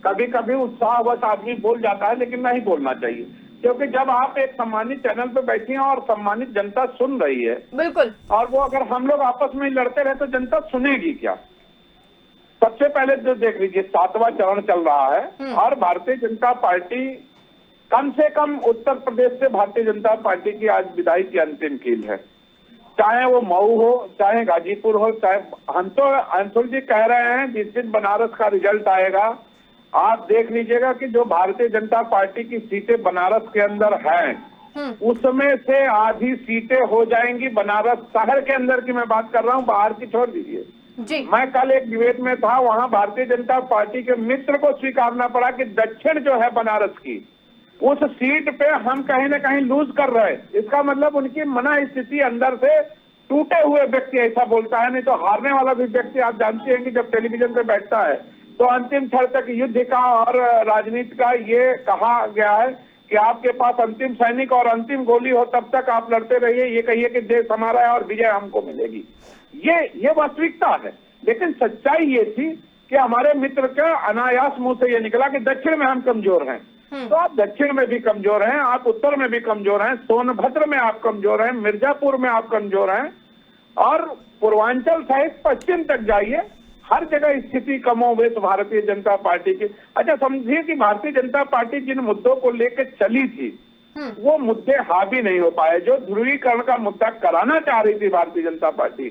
S4: कभी कभी उत्साहवश आदमी बोल जाता है, लेकिन नहीं बोलना चाहिए, क्योंकि जब आप एक सम्मानित चैनल पे बैठी हैं और सम्मानित जनता सुन रही है,
S1: बिल्कुल, और
S4: वो अगर हम लोग आपस में लड़ते रहे तो जनता सुनेगी क्या? सबसे पहले जो देख लीजिए, 7वां चरण चल रहा है और भारतीय जनता पार्टी कम से कम उत्तर प्रदेश से भारतीय जनता पार्टी की आज विदाई की अंतिम कील है। चाहे वो मऊ हो, चाहे गाजीपुर हो, चाहे हम तो अंशुल जी कह रहे हैं जिस दिन बनारस का रिजल्ट आएगा आप देख लीजिएगा कि जो भारतीय जनता पार्टी की सीटें बनारस के अंदर हैं उसमें से आधी सीटें हो जाएंगी बनारस शहर के अंदर की, मैं बात कर रहा हूँ, बाहर की छोड़ दीजिए
S1: जी।
S4: मैं कल एक डिबेट में था, वहाँ भारतीय जनता पार्टी के मित्र को स्वीकारना पड़ा कि दक्षिण जो है बनारस की उस सीट पे हम कहीं ना कहीं लूज कर रहे हैं। इसका मतलब उनकी मना स्थिति अंदर से टूटे हुए व्यक्ति ऐसा बोलता है, नहीं तो हारने वाला भी व्यक्ति आप जानते हैं कि जब टेलीविजन पे बैठता है तो अंतिम क्षण तक युद्ध का और राजनीति का ये कहा गया है कि आपके पास अंतिम सैनिक और अंतिम गोली हो तब तक आप लड़ते रहिए, ये कहिए कि देश हमारा है और विजय हमको मिलेगी। ये वास्तविकता है, लेकिन सच्चाई ये थी कि हमारे मित्र का अनायास मुंह से ये निकला कि दक्षिण में हम कमजोर हैं। तो आप दक्षिण में भी कमजोर हैं, आप उत्तर में भी कमजोर हैं, सोनभद्र में आप कमजोर हैं, मिर्जापुर में आप कमजोर हैं, और पूर्वांचल सहित पश्चिम तक जाइए, हर जगह स्थिति कमोबेश भारतीय जनता पार्टी की। अच्छा समझिए कि भारतीय जनता पार्टी जिन मुद्दों को लेकर चली थी वो मुद्दे हावी नहीं हो पाए। जो ध्रुवीकरण का मुद्दा कराना चाह रही थी भारतीय जनता पार्टी,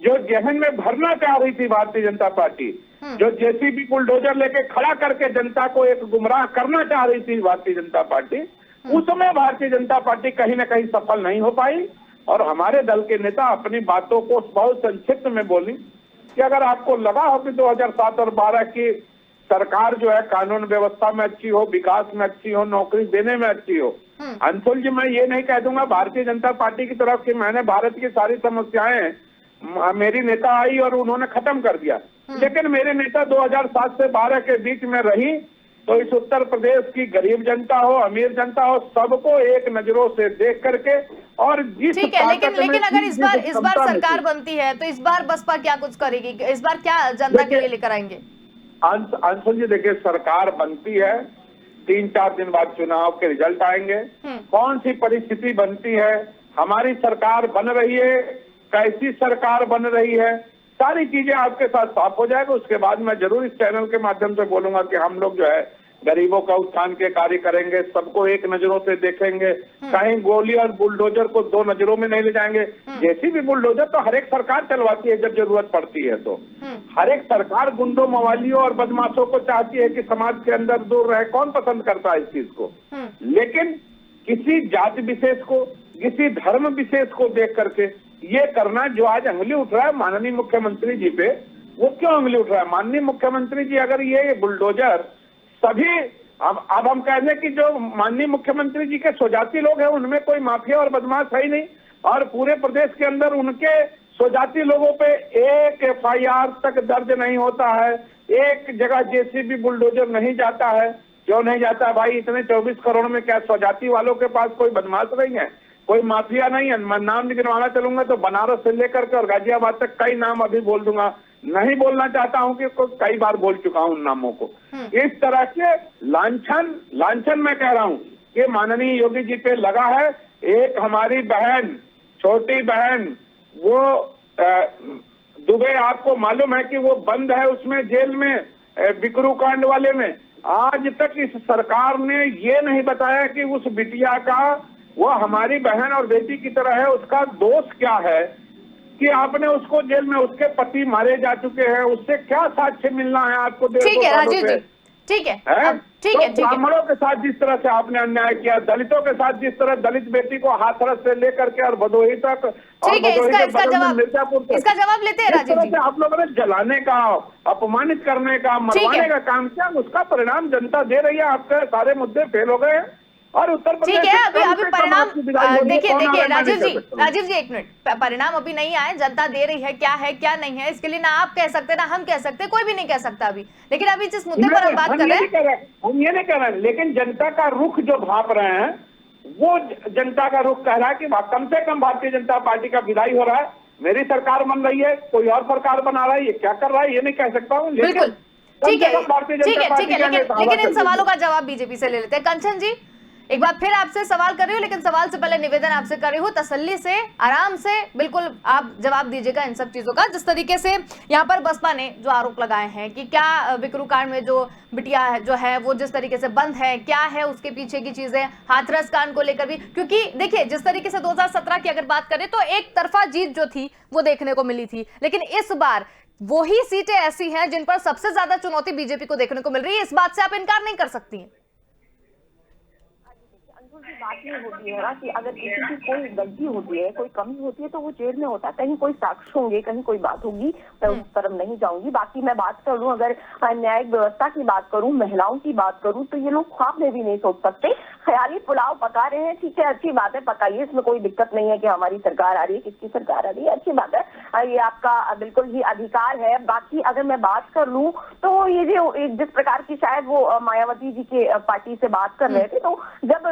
S4: जो जहन में भरना चाह रही थी भारतीय जनता पार्टी, जो जेसीबी बुलडोजर लेके खड़ा करके जनता को एक गुमराह करना चाह रही थी भारतीय जनता पार्टी, उसमें भारतीय जनता पार्टी कहीं ना कहीं सफल नहीं हो पाई। और हमारे दल के नेता अपनी बातों को बहुत संक्षिप्त में बोली कि अगर आपको लगा हो कि 2007 और 12 की सरकार जो है कानून व्यवस्था में अच्छी हो, विकास में अच्छी हो, नौकरी देने में अच्छी हो, अंशुल जी मैं ये नहीं कह दूंगा भारतीय जनता पार्टी की तरफ कि मैंने भारत की सारी समस्याएं मेरी नेता आई और उन्होंने खत्म कर दिया, लेकिन मेरे नेता 2007 से 12 के बीच में रही तो इस उत्तर प्रदेश की गरीब जनता हो, अमीर जनता हो, सबको एक नजरों से देख करके और जिस
S1: ठीक है, लेकिन अगर इस बार सरकार बनती है तो इस बार बसपा क्या कुछ करेगी? इस बार क्या जनता के लिए लेकर आएंगे?
S4: अंशुल जी देखिए, सरकार बनती है, 3-4 दिन बाद चुनाव के रिजल्ट आएंगे, कौन सी परिस्थिति बनती है, हमारी सरकार बन रही है, कैसी सरकार बन रही है, सारी चीजें आपके साथ साफ हो जाएगा। उसके बाद मैं जरूर इस चैनल के माध्यम से बोलूंगा कि हम लोग जो है गरीबों का उत्थान के कार्य करेंगे, सबको एक नजरों से देखेंगे, कहीं गोली और बुलडोजर को 2 नजरों में नहीं ले जाएंगे। जैसी भी बुलडोजर तो हर एक सरकार चलवाती है जब जरूरत पड़ती है, तो हर एक सरकार गुंडों, मवालियों और बदमाशों को चाहती है कि समाज के अंदर दूर रहे, कौन पसंद करता है इस चीज को। लेकिन किसी जाति विशेष को, किसी धर्म विशेष को देख करके ये करना, जो आज अंगुली उठ रहा है माननीय मुख्यमंत्री जी पे, वो क्यों अंगुली उठ रहा है? माननीय मुख्यमंत्री जी अगर ये बुलडोजर सभी, अब हम कह दें कि जो माननीय मुख्यमंत्री जी के स्वजाती लोग हैं उनमें कोई माफिया और बदमाश है ही नहीं, और पूरे प्रदेश के अंदर उनके स्वजाती लोगों पे एक FIR तक दर्ज नहीं होता है, एक जगह जेसीबी बुलडोजर नहीं जाता है। क्यों नहीं जाता भाई? इतने 24 करोड़ में क्या स्वजाती वालों के पास कोई बदमाश नहीं है, कोई माफिया नहीं है? मैं नाम गिनवाना चलूंगा तो बनारस से लेकर के और गाजियाबाद तक कई नाम अभी बोल दूंगा, नहीं बोलना चाहता हूं कि कई बार बोल चुका हूं उन नामों को। इस तरह के लांछन मैं कह रहा हूं कि माननीय योगी जी पे लगा है। एक हमारी बहन, छोटी बहन, वो दुबे, आपको मालूम है कि वो बंद है उसमें जेल में, बिकरू कांड वाले में। आज तक इस सरकार ने ये नहीं बताया कि उस बिटिया का, वो हमारी बहन और बेटी की तरह है, उसका दोष क्या है कि आपने उसको जेल में, उसके पति मारे जा चुके हैं, उससे क्या साक्ष्य मिलना है आपको?
S1: ठीक है राजीव जी, ठीक है, ठीक है।
S4: ब्राह्मणों के साथ जिस तरह से आपने अन्याय किया, दलितों के साथ जिस तरह दलित बेटी को हाथरस से लेकर के और भदोही तक,
S1: ठीक है, इसका जवाब लेते हैं राजीव जी।
S4: आप लोगों ने जलाने का, अपमानित करने का, मरवाने का काम किया, उसका परिणाम जनता दे रही है। आपके सारे मुद्दे फेल हो गए और उत्तर प्रदेश,
S1: ठीक है, अभी परिणाम देखिए राजीव जी 1 मिनट, परिणाम अभी नहीं आए, जनता दे रही है, क्या है क्या नहीं है इसके लिए ना आप कह सकते ना हम कह सकते, कोई भी नहीं कह सकता अभी। लेकिन अभी जिस मुद्दे पर हम बात कर रहे हैं,
S4: हम ये नहीं कह रहे हैं, लेकिन जनता का रुख जो भाप रहे हैं, वो जनता का रुख कह रहा है कि कम से कम भारतीय जनता पार्टी का विदाई हो रहा है, मेरी सरकार बन रही है, कोई और सरकार बना रहा है, ये क्या कर रहा है ये नहीं कह सकता हूँ।
S1: बिल्कुल ठीक है, लेकिन इन सवालों का जवाब बीजेपी से ले लेते हैं। कंचन जी, एक बार फिर आपसे सवाल कर रही हूँ, लेकिन सवाल से पहले निवेदन आपसे कर रही हूँ, तसल्ली से, आराम से, बिल्कुल आप जवाब दीजिएगा इन सब चीजों का। जिस तरीके से यहाँ पर बसपा ने जो आरोप लगाए हैं कि क्या बिकरू कांड में जो बिटिया जो है वो जिस तरीके से बंद है, क्या है उसके पीछे की चीजें, हाथरस कांड को लेकर भी, क्योंकि देखिए जिस तरीके से 2017 की अगर बात करें तो एक तरफा जीत जो थी वो देखने को मिली थी, लेकिन इस बार वही सीटें ऐसी हैं जिन पर सबसे ज्यादा चुनौती बीजेपी को देखने को मिल रही है। इस बात से आप इनकार नहीं कर सकती हैं।
S2: बात ये होती है ना कि अगर किसी की कोई गलती होती है, कोई कमी होती है तो वो जेल में होता है, कहीं कोई साक्ष्य होंगे, कहीं कोई बात होगी, मैं उस तरफ नहीं जाऊंगी। बाकी मैं बात करूं, अगर न्यायिक व्यवस्था की बात करूं, महिलाओं की बात करूं, तो ये लोग ख्वाब में भी नहीं सोच सकते। ख्याली पुलाव पका रहे हैं, ठीक है, अच्छी बात है, पकाइए, इसमें कोई दिक्कत नहीं है कि हमारी सरकार आ रही है, किसकी सरकार आ रही है, अच्छी बात है, ये आपका बिल्कुल ही अधिकार है। बाकी अगर मैं बात कर लूं तो ये जो जिस प्रकार की शायद वो मायावती जी के पार्टी से बात कर रहे थे, तो जब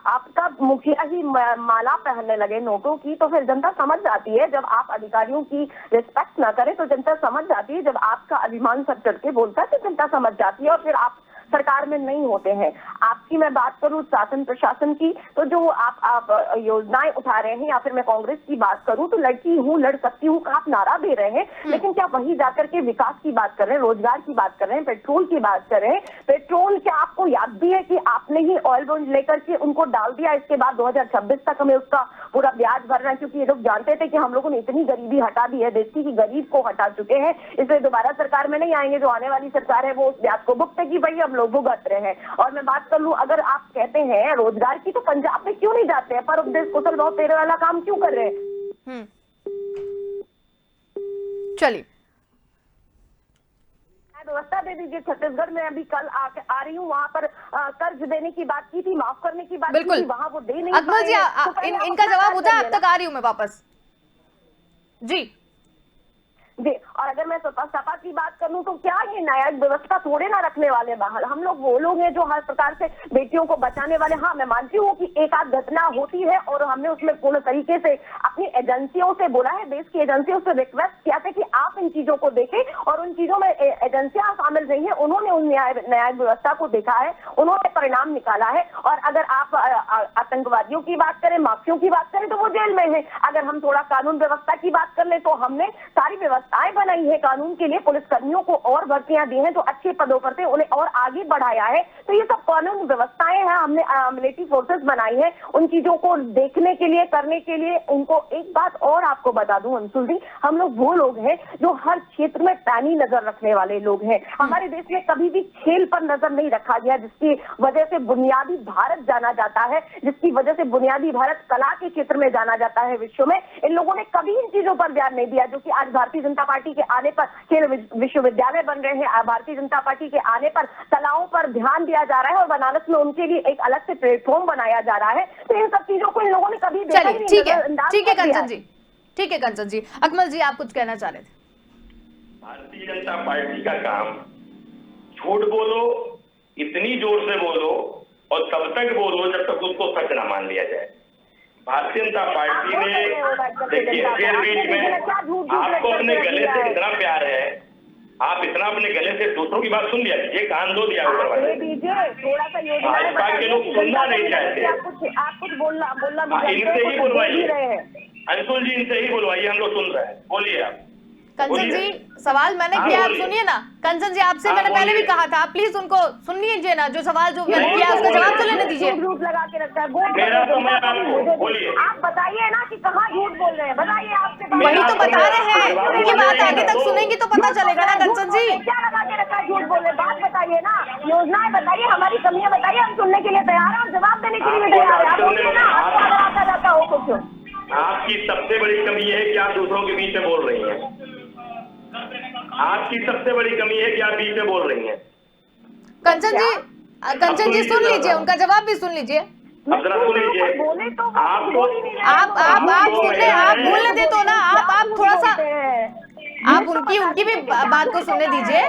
S2: आपका मुखिया ही माला पहनने लगे नोटों की, तो फिर जनता समझ जाती है। जब आप अधिकारियों की रिस्पेक्ट ना करें तो जनता समझ जाती है। जब आपका अभिमान सब चढ़ के बोलता है तो जनता समझ जाती है और फिर आप सरकार में नहीं होते हैं। आपकी मैं बात करूं शासन प्रशासन की, तो जो आप योजनाएं उठा रहे हैं, या फिर मैं कांग्रेस की बात करूं तो लड़की हूं, लड़ सकती हूं का आप नारा दे रहे हैं, लेकिन क्या वही जाकर के विकास की बात कर रहे हैं, रोजगार की बात कर रहे हैं, पेट्रोल की बात कर रहे हैं? पेट्रोल क्या आपको याद भी है कि आपने ही ऑयल बॉन्ड लेकर के उनको डाल दिया, इसके बाद 2026 तक हमें उसका पूरा ब्याज भरना है, क्योंकि ये लोग जानते थे कि हम लोगों ने इतनी गरीबी हटा दी है देश की कि गरीब को हटा चुके हैं, इसलिए दोबारा सरकार में नहीं आएंगे। जो आने वाली सरकार है वो उस ब्याज को भुगतेगी, वही हम लोग भुगत रहे हैं। और मैं बात कर लूं, अगर आप कहते हैं रोजगार की, तो पंजाब में क्यों नहीं जाते हैं? पर उपदेश कुशल भाव तेरे वाला काम क्यों कर रहे हैं?
S1: चलिए,
S2: व्यवस्था दे दीजिए। छत्तीसगढ़ में अभी कल आ रही हूँ, वहाँ पर कर्ज देने की बात की थी, माफ करने की बात की थी, वहाँ वो दे नहीं
S1: अकमल जी, इनका जवाब हो जाए, अब तक आ रही हूँ मैं वापस जी।
S2: और अगर मैं सपा की बात करूं तो क्या ये न्यायिक व्यवस्था थोड़े ना रखने वाले बाहर? हम लोग वो लोग हैं जो हर प्रकार से बेटियों को बचाने वाले। हाँ, मैं मानती हूँ कि एक आध घटना होती है और हमने उसमें पूर्ण तरीके से अपनी एजेंसियों से बोला है, देश की एजेंसियों से रिक्वेस्ट किया था कि आप इन चीजों को देखें, और उन चीजों में एजेंसियां शामिल रही हैं, उन्होंने उन न्यायिक व्यवस्था को देखा है, उन्होंने परिणाम निकाला है। और अगर आप आतंकवादियों की बात करें, माफियों की बात करें, तो वो जेल में है। अगर हम थोड़ा कानून व्यवस्था की बात कर ले, तो हमने सारी व्यवस्थाएं बनाई है कानून के लिए, पुलिस कर्मियों को और भर्तियां दी हैं, जो अच्छे पदों पर थे उन्हें और आगे बढ़ाया है। तो ये सब कानून व्यवस्थाएं हैं, हमने मिलिट्री फोर्सेस बनाई है उन चीजों को देखने के लिए, करने के लिए। उनको एक बात और आपको बता दूं अंशुल जी, हम लोग वो लोग हैं जो हर क्षेत्र में पैनी नजर रखने वाले लोग हैं। हमारे देश में कभी भी खेल पर नजर नहीं रखा गया, जिसकी वजह से बुनियादी भारत जाना जाता है, जिसकी वजह से बुनियादी भारत कला के क्षेत्र में जाना जाता है विश्व में। इन लोगों ने कभी इन चीजों पर ध्यान नहीं दिया, जो कि आज भारतीय जनता पार्टी के आने पर खेल विश्वविद्यालय बन रहे हैं, भारतीय जनता पार्टी के आने पर कलाओं पर ध्यान दिया जा रहा है, और बनारस में उनके लिए एक अलग से प्लेटफॉर्म बनाया जा रहा है। तो इन सब चीजों को इन लोगों ने कभी देखा ही नहीं।
S1: ठीक है कंचन जी, ठीक है कंचन जी। अकमल जी, आप कुछ कहना चाह रहे थे?
S3: भारतीय जनता पार्टी का काम झूठ बोलो, इतनी जोर से बोलो और तब तक बोलो जब तक उसको सच ना मान लिया जाए। भारतीय जनता पार्टी ने, देखिए, फिर बीच में आपको अपने गले से इतना प्यार है, आप इतना अपने गले से दूसरों की बात सुन लिया कीजिए, कान दो दिया ऊपर वाले।
S2: थोड़ा सा
S3: भाजपा के लोग सुनना नहीं चाहते।
S2: आप कुछ बोलना
S3: इनसे ही बुलवाइए, अंशुल जी, इनसे ही बुलवाइए, हम लोग सुन रहे हैं, बोलिए आप।
S1: कंचन जी, सवाल मैंने किया, आप सुनिए ना। कंचन जी, आपसे मैंने पहले भी कहा था, आप प्लीज उनको सुन लीजिए ना, जो सवाल जो मैंने किया उसका जवाब तो लेने दीजिए।
S2: झूठ लगा के रखा है,
S3: मेरा समय आपको, बोलिए।
S2: आप बताइए ना कि कहाँ झूठ बोल रहे हैं, बताइए। आपसे
S1: वही तो बता रहे हैं, उनकी बात आगे तक सुनेंगी तो पता चलेगा ना कंचन जी।
S2: क्या लगा के रखा है, झूठ बोल रहे? बात बताइए ना, योजनाएं बताइए, हमारी कमियां बताइए, हम सुनने के लिए तैयार हैं और जवाब देने के लिए तैयार है। आप बोलिए ना, आपको अगर आता जाता हो कुछ।
S3: आपकी सबसे बड़ी कमी है कि आप दूसरों के बीच में बोल रही हैं। आपकी सबसे बड़ी कमी है कि आप बीच में बोल रही हैं।
S1: कंचन जी सुन लीजिए, उनका जवाब भी सुन लीजिए।
S3: अब जरा सुन लीजिए, आपको
S1: आप सुनने, आप बोलने दे तो ना, आप थोड़ा सा, आप उनकी भी बात को सुनने दीजिए।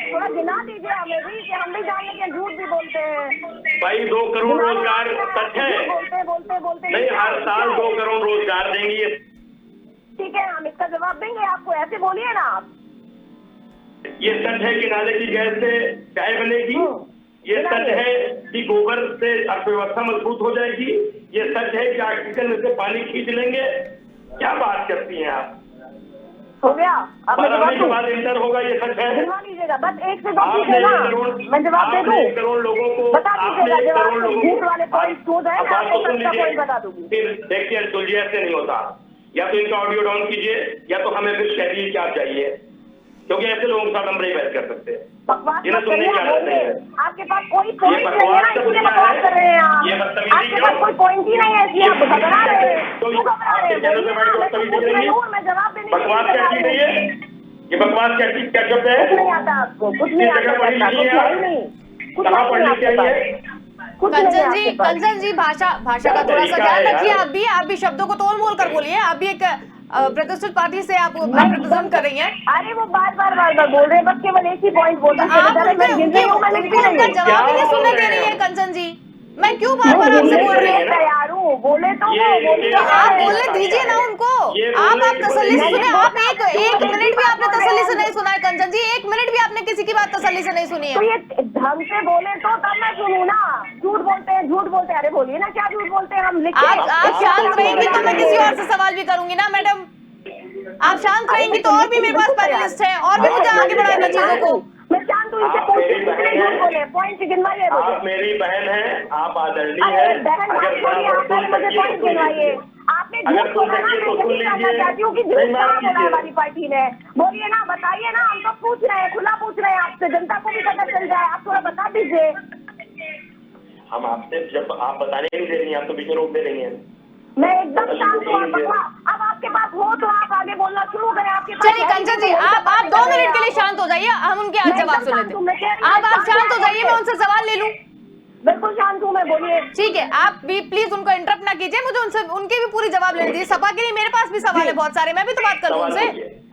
S2: थोड़ा गिना दीजिए हमें भी, कि हम भी जान लेंगे, झूठ भी बोलते हैं।
S3: भाई 2 करोड़ रोजगार सच है,
S2: बोलते
S3: नहीं, हर साल 2 करोड़ रोजगार देंगे।
S2: ठीक है, हम इसका जवाब देंगे आपको, ऐसे बोलिए ना आप।
S3: ये सच है कि नाले की गैस से चाय बनेगी, ये सच है कि गोबर से अर्थव्यवस्था मजबूत हो जाएगी, ये सच है कि आर्टिकल में से पानी खींच लेंगे। क्या बात करती हैं आप?
S2: हो गया, अब मैं जवाब दूं?
S3: इंटर होगा, ये सच है।
S2: दिलवा लीजिएगा, बस 1 से 2 चीजें ना, मैं जवाब दे दूं।
S3: 1 करोड़ लोगों को
S2: बता दीजिएगा जवाब, झूठ वाले पॉइंट शोध है, मैं आपको सच्चा पॉइंट बता दूंगी।
S3: फिर देखिए अंशुल जी, ऐसे नहीं होता, या तो इनका ऑडियो डाउन कीजिए, या तो हमें फिर कह दीजिए क्या चाहिए, क्योंकि ऐसे लोगों के साथ हम नहीं बहस कर सकते। जिन्हें सुनने की आदत नहीं है।
S2: आपके पास कोई पॉइंट नहीं है, इसलिए बकवास कर रहे हैं आप। आपके पास कोई पॉइंट ही नहीं है, इसलिए आप घबरा रहे हैं। क्यों घबरा रहे हैं? मैं जवाब देने
S3: बकवास क्या चीज है ये बकवास क्या चीज, क्या शब्द है?
S2: कुछ नहीं आता आपको, कुछ नहीं आता, कुछ नहीं,
S3: कहाँ पढ़नी चाहिए?
S1: कंचन जी, भाषा का थोड़ा सा ध्यान रखिए। आप भी शब्दों को तोल मोल कर बोलिए। आप भी एक प्रतिष्ठित पार्टी से आप रिप्रेजेंट कर रही हैं।
S2: अरे वो बार बार बोल रहे हैं, बस केवल एक ही पॉइंट बोल रहे हैं।
S1: उनका जवाब ही नहीं सुनने दे रही है कंचन जी। मैं क्यों बार बार आपसे बोल रही हूँ?
S2: तैयार हूँ, बोले तो
S1: आप बोलने दीजिए ना उनको। आप तसल्ली से सुने। आप एक मिनट भी आपने तसल्ली से नहीं सुना है कंचन जी, 1 मिनट भी आपने आपने किसी की बात तसल्ली से नहीं सुनी
S2: तो
S1: है।
S2: ये ढंग से बोले तो तब मैं सुनूं ना। झूठ बोलते हैं, अरे बोलिए ना, क्या झूठ बोलते हैं हम? लिखिए।
S1: आप शांत रहेंगी तो मैं किसी और से सवाल भी करूंगी ना मैडम। आप शांत रहेंगी तो और भी मेरे पास पैनलिस्ट है, और भी मुझे आगे बढ़ाना चीजों को।
S2: मैं शांत हूँ, इनसे पूछिए, पॉइंट गिनवाइए मुझे।
S3: आप मेरी बहन है, आप आदरणीय
S2: अरे
S3: है।
S2: बहन
S3: अगर
S2: बात छोड़िए, आप पहले मुझे पॉइंट गिनवाइए। आपने झूठ
S3: अगर
S2: बोला ना,
S3: सुन
S2: मैं
S3: सकिए तो सुन
S2: यही जानना
S3: लीजिए।
S2: चाहती हूँ कि झूठ
S3: नहीं,
S2: कहाँ
S3: माफ
S2: बोला
S3: कीजिए।
S2: हमारी पार्टी ने। बोलिए ना, बताइए ना, हम तो पूछ रहे हैं, खुला पूछ रहे हैं आपसे, जनता को भी पता चल जाए। आप थोड़ा बता दीजिए।
S3: हम आपसे, जब आप बताने नहीं दे रही हैं, आप तो बीच में रोक दे रही हैं।
S2: मैं एकदम शांत हूँ। अब आपके पास हो तो आप आगे बोलना शुरू करें। आपके पास
S1: चलिए कंचन जी, आप 2 मिनट के लिए शांत हो जाइए, हम उनके आज जवाब सुन लेते हैं। आप शांत हो जाइए, मैं उनसे सवाल ले लूं।
S2: बिल्कुल शांत हूँ मैं, बोलिए।
S1: ठीक है, आप भी प्लीज उनको इंटरप्ट ना कीजिए, मुझे उनसे उनके भी पूरी जवाब लेने दीजिए। सपा के लिए मेरे पास भी सवाल है बहुत सारे, मैं भी तो बात करूँ उनसे।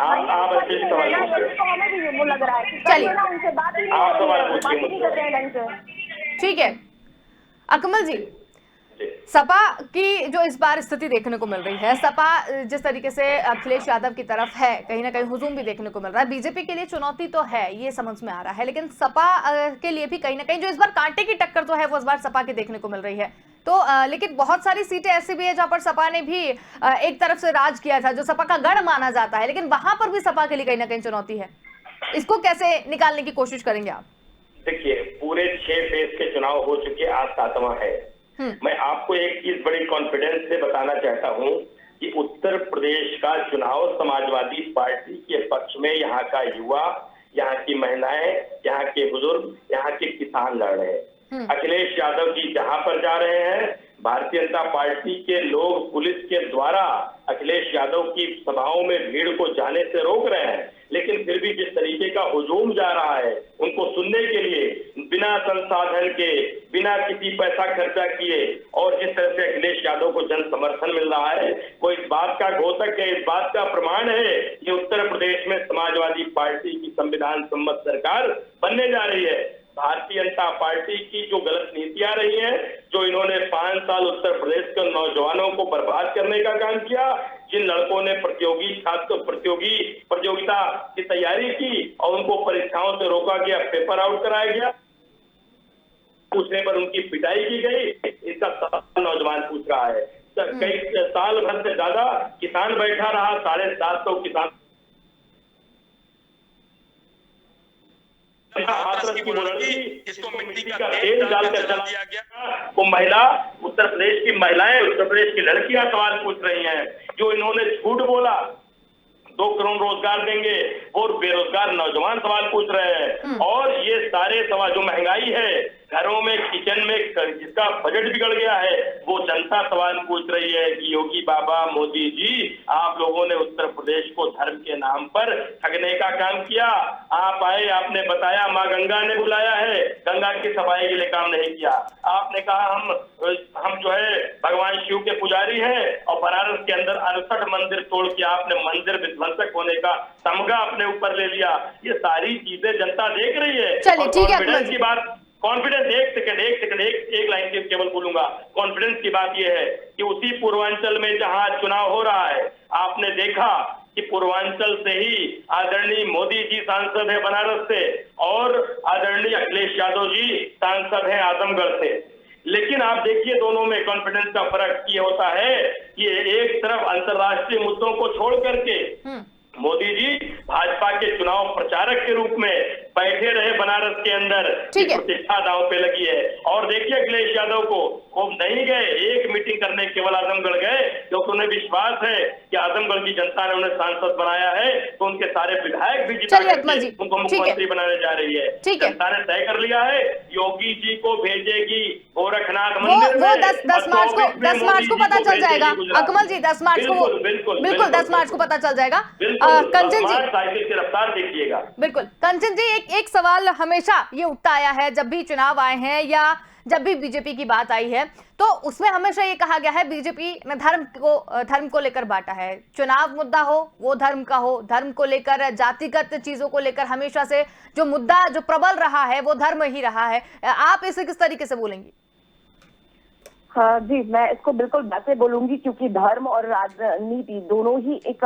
S3: आप अच्छे से सवाल पूछिए।
S2: तो हमें भी वो लग रहा है।
S1: चलिए
S2: ना, उनसे बात ही
S3: आप सवाल
S2: नहीं
S3: पूछिए
S2: बात ही नहीं कर रहे हैं ढंग से।
S1: ठीक है अकमल जी, सपा की जो इस बार स्थिति देखने को मिल रही है, सपा जिस तरीके से अखिलेश यादव की तरफ है, कहीं ना कहीं हुजूम भी देखने को मिल रहा है। बीजेपी के लिए चुनौती तो है, ये समझ में आ रहा है, लेकिन सपा के लिए भी कहीं ना कहीं जो इस बार कांटे की टक्कर जो है वो इस बार सपा की देखने को मिल रही है। तो लेकिन बहुत सारी सीटें ऐसी भी है जहां पर सपा ने भी एक तरफ से राज किया था, जो सपा का गढ़ माना जाता है, लेकिन वहां पर भी सपा के लिए कहीं ना कहीं चुनौती है। इसको कैसे निकालने की कोशिश करेंगे आप?
S3: देखिए, पूरे 6 फेज के चुनाव हो चुके, आज 7वां है। मैं आपको एक चीज बड़ी कॉन्फिडेंस से बताना चाहता हूं कि उत्तर प्रदेश का चुनाव समाजवादी पार्टी के पक्ष में यहाँ का युवा, यहाँ की महिलाएं, यहाँ के बुजुर्ग, यहाँ के किसान लड़ रहे हैं। अखिलेश यादव जी जहां पर जा रहे हैं, भारतीय जनता पार्टी के लोग पुलिस के द्वारा अखिलेश यादव की सभाओं में भीड़ को जाने से रोक रहे हैं, लेकिन फिर भी जिस तरीके का हुजूम जा रहा है उनको सुनने के लिए, बिना संसाधन के, बिना किसी पैसा खर्चा किए, और जिस तरह से अखिलेश यादव को जन समर्थन मिल रहा है, वो इस बात का घोषक है, इस बात का प्रमाण है कि उत्तर प्रदेश में समाजवादी पार्टी की संविधान सम्मत सरकार बनने जा रही है। भारतीय जनता पार्टी की जो गलत नीतियां रही हैं, जो इन्होंने 5 साल उत्तर प्रदेश के नौजवानों को बर्बाद करने का काम किया, जिन लड़कों ने प्रतियोगिता की तैयारी की और उनको परीक्षाओं से रोका गया, पेपर आउट कराया गया, पूछने पर उनकी पिटाई की गई, इसका सवाल नौजवान पूछ रहा है। कई साल भर से ज्यादा किसान बैठा रहा, 750 किसान इसको मिट्टी का तेल डालकर जला दिया गया। वो महिला, उत्तर प्रदेश की महिलाएं, उत्तर प्रदेश की लड़कियां सवाल पूछ रही हैं, जो इन्होंने झूठ बोला 2 करोड़ रोजगार देंगे, और बेरोजगार नौजवान सवाल पूछ रहे हैं। और ये सारे सवाल, जो महंगाई है घरों में, किचन में, जिसका बजट बिगड़ गया है, वो जनता सवाल पूछ रही है कि योगी बाबा, मोदी जी, आप लोगों ने उत्तर प्रदेश को धर्म के नाम पर ठगने का काम किया। आप आए, आपने बताया माँ गंगा ने बुलाया है, गंगा की सफाई के लिए काम नहीं किया। आपने कहा हम जो है भगवान शिव के पुजारी हैं, और बनारस के अंदर 68 मंदिर तोड़ के आपने मंदिर विध्वंसक होने का तमगा अपने ऊपर ले लिया। ये सारी चीजें जनता देख रही है।
S1: चलिए ठीक है,
S3: कॉन्फिडेंस की बात, कॉन्फिडेंस, एक लाइन के केवल बोलूंगा। कॉन्फिडेंस की बात यह है कि उसी पूर्वांचल में जहां चुनाव हो रहा है, आपने देखा कि पूर्वांचल से ही आदरणीय मोदी जी सांसद है बनारस से, और आदरणीय अखिलेश यादव जी सांसद है आजमगढ़ से। लेकिन आप देखिए दोनों में कॉन्फिडेंस का फर्क ये होता है कि एक तरफ अंतर्राष्ट्रीय मुद्दों को छोड़ करके मोदी जी भाजपा के चुनाव प्रचारक के रूप में बैठे रहे बनारस के अंदर, प्रतिष्ठा दांव पे लगी है। और देखिए अखिलेश यादव को वो नहीं गए, एक मीटिंग करने केवल आजमगढ़ गए, क्योंकि उन्हें विश्वास है कि आजमगढ़ की जनता ने उन्हें सांसद बनाया है, तो उनके सारे विधायक भी जिता करके उनको मुख्यमंत्री बनाने जा रही है। जनता ने तय कर लिया है, योगी जी को भेजेगी गोरखनाथ मंदिर में।
S1: 10 मार्च को पता चल जाएगा अकमल जी, 10 मार्च को, बिल्कुल 10 मार्च को पता चल जाएगा। कंचन जी,
S3: साइकिल की रफ्तार देखिएगा।
S1: बिल्कुल कंचन जी, एक सवाल हमेशा ये उठता आया है, जब भी चुनाव आए हैं या जब भी बीजेपी की बात आई है, तो उसमें हमेशा ये कहा गया है बीजेपी ने धर्म को लेकर बांटा है। चुनाव मुद्दा हो वो धर्म का हो, धर्म को लेकर, जातिगत चीजों को लेकर हमेशा से जो मुद्दा जो प्रबल रहा है वो धर्म ही रहा है। आप इसे किस तरीके से बोलेंगी?
S2: हाँ जी, मैं इसको बिल्कुल वैसे बोलूंगी, क्योंकि धर्म और राजनीति दोनों ही एक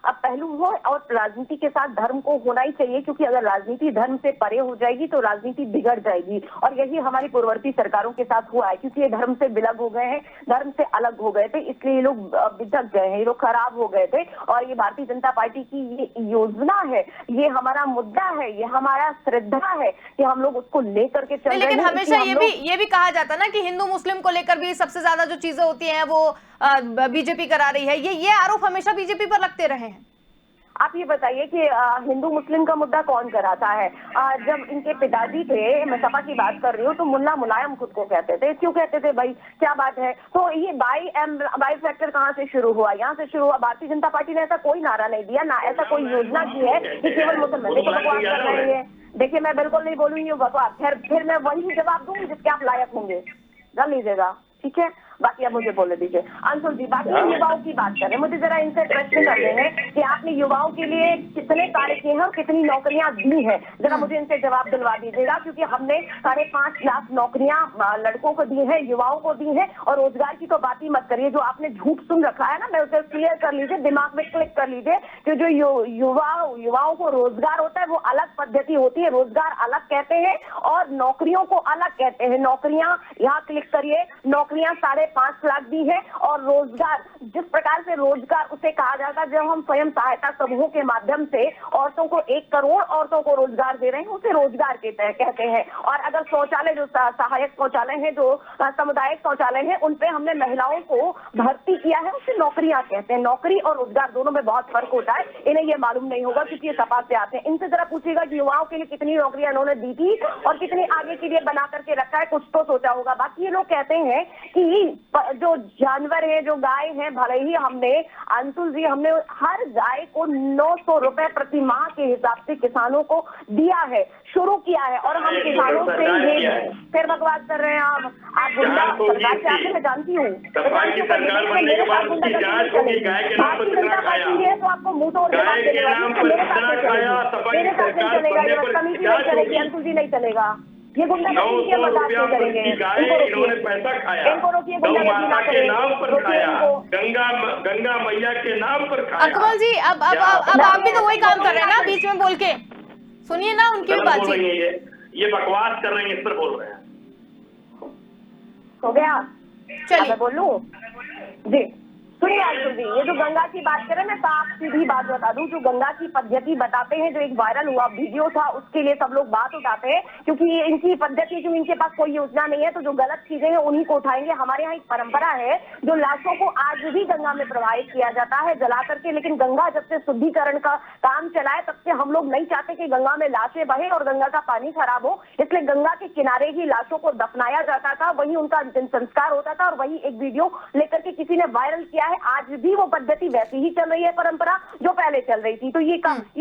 S2: पहलू हो, और राजनीति के साथ धर्म को होना ही चाहिए, क्योंकि अगर राजनीति धर्म से परे हो जाएगी तो राजनीति बिगड़ जाएगी। और यही हमारी पूर्ववर्ती सरकारों के साथ हुआ है, क्योंकि ये धर्म से विलग हो गए हैं, धर्म से अलग हो गए थे, इसलिए ये लोग बिगड़ गए हैं, ये लोग खराब हो गए थे। और ये भारतीय जनता पार्टी की ये योजना है, ये हमारा मुद्दा है, ये हमारा श्रद्धा है कि हम लोग उसको लेकर के चल रहे हैं।
S1: लेकिन हमेशा ये भी कहा जाता ना कि हिंदू मुस्लिम को लेकर भी सबसे ज्यादा जो चीजें होती हैं वो बीजेपी करा रही है, ये आरोप हमेशा बीजेपी पर लगते रहे हैं।
S2: आप ये बताइए कि हिंदू मुस्लिम का मुद्दा कौन कराता है? जब इनके पिताजी थे, मैं सपा की बात कर रही हूँ, तो मुल्ला मुलायम खुद को कहते थे। क्यों कहते थे भाई, क्या बात है? तो ये बाई फैक्टर कहाँ से शुरू हुआ? यहाँ से शुरू हुआ। भारतीय जनता पार्टी ने ऐसा कोई नारा नहीं दिया, ना ऐसा कोई योजना की है कि केवल मुसलमान को बकवास कर रहे हैं। देखिए, मैं बिल्कुल नहीं बोलूंगी बकवास, फिर मैं वही जवाब दूंगी जिसके आप लायक होंगे, कर लीजिएगा, ठीक है? बाकी आप मुझे बोले दीजिए। अंशुल जी, बाकी युवाओं की बात करें, मुझे जरा इनसे प्रश्न करने हैं कि आपने युवाओं के लिए कितने कार्य किए हैं और कितनी नौकरियां दी हैं, जरा मुझे इनसे जवाब दिलवा दीजिएगा। क्योंकि हमने 5.5 लाख नौकरियां लड़कों को दी है, युवाओं को दी है, और रोजगार की तो बात ही मत करिए। जो आपने झूठ सुन रखा है ना, मैं उसे क्लियर कर लीजिए, दिमाग में क्लिक कर लीजिए कि जो युवाओं को रोजगार होता है वो अलग पद्धति होती है, रोजगार अलग कहते हैं और नौकरियों को अलग कहते हैं। नौकरियां, यहाँ क्लिक करिए, नौकरियां 5.5 लाख दी है। और रोजगार, जिस प्रकार से रोजगार उसे कहा जाता है, जब हम स्वयं सहायता समूहों के माध्यम से औरतों को 1 करोड़ औरतों को रोजगार दे रहे हैं, उसे रोजगार कहते हैं। और अगर शौचालय, जो सहायक शौचालय है, जो सामुदायिक शौचालय है, उन पे हमने महिलाओं को भर्ती किया है, उसे नौकरियां कहते हैं। नौकरी और रोजगार दोनों में बहुत फर्क होता है, इन्हें ये मालूम नहीं होगा क्योंकि ये सपा से आते हैं। इनसे जरा पूछिएगा कि युवाओं के लिए कितनी नौकरियां इन्होंने दी थी और कितनी आगे के लिए बना करके रखा है, कुछ तो सोचा होगा। बाकी ये लोग कहते हैं कि जो जानवर है, जो गाय है, भले ही हमने, अंशुल जी, हमने हर गाय को 900 रुपए प्रति माह के हिसाब से किसानों को दिया है, शुरू किया है। और हम किसानों से ये फिर बकवास कर रहे हैं। आप गुंडा सरकार से आके, मैं जानती हूँ, भारतीय जनता पार्टी है तो आपको मुंह तोड़ जवाब देने वाली, मेरे साथ नहीं चलेगा, ये बदतमीजी नहीं चलेगी, अंशुल जी, नहीं चलेगा। ये गुंडागर्दी के बर्दाश्त नहीं करेंगे।
S3: इन्होंने पैसा खाया,
S2: इनको रोकिए, गुंडागर्दी ना
S3: के नाम पर खाया,
S2: करें।
S3: गंगा मैया के नाम पर खाया।
S1: अकमल जी, अब आप भी तो वही काम कर रहे हैं ना, बीच में बोल के सुनिए ना उनकी भी बातचीत।
S3: ये बकवास कर रहे हैं, इस पर बोल रहे हैं।
S2: हो गया,
S1: चलिए
S2: मैं बोलूं जी। सुनिए अंशुल जी, ये जो गंगा की बात करें, मैं साफ सीधी बात बता दूं, जो गंगा की पद्धति बताते हैं, जो एक वायरल हुआ वीडियो था, उसके लिए सब लोग बात उठाते हैं, क्योंकि ये इनकी पद्धति, जो इनके पास कोई योजना नहीं है, तो जो गलत चीजें हैं उन्हीं को उठाएंगे। हमारे यहाँ एक परंपरा है, जो लाशों को आज भी गंगा में प्रवाहित किया जाता है जला करके, लेकिन गंगा जब से शुद्धिकरण का काम चला है, तब से हम लोग नहीं चाहते कि गंगा में लाशें बहे और गंगा का पानी खराब हो, इसलिए गंगा के किनारे ही लाशों को दफनाया जाता था, वही उनका अंतिम संस्कार होता था, और वही एक वीडियो लेकर के किसी ने वायरल किया है। आज भी वो पद्धति वैसी ही चल रही है, परंपरा जो पहले चल रही थी। तो ये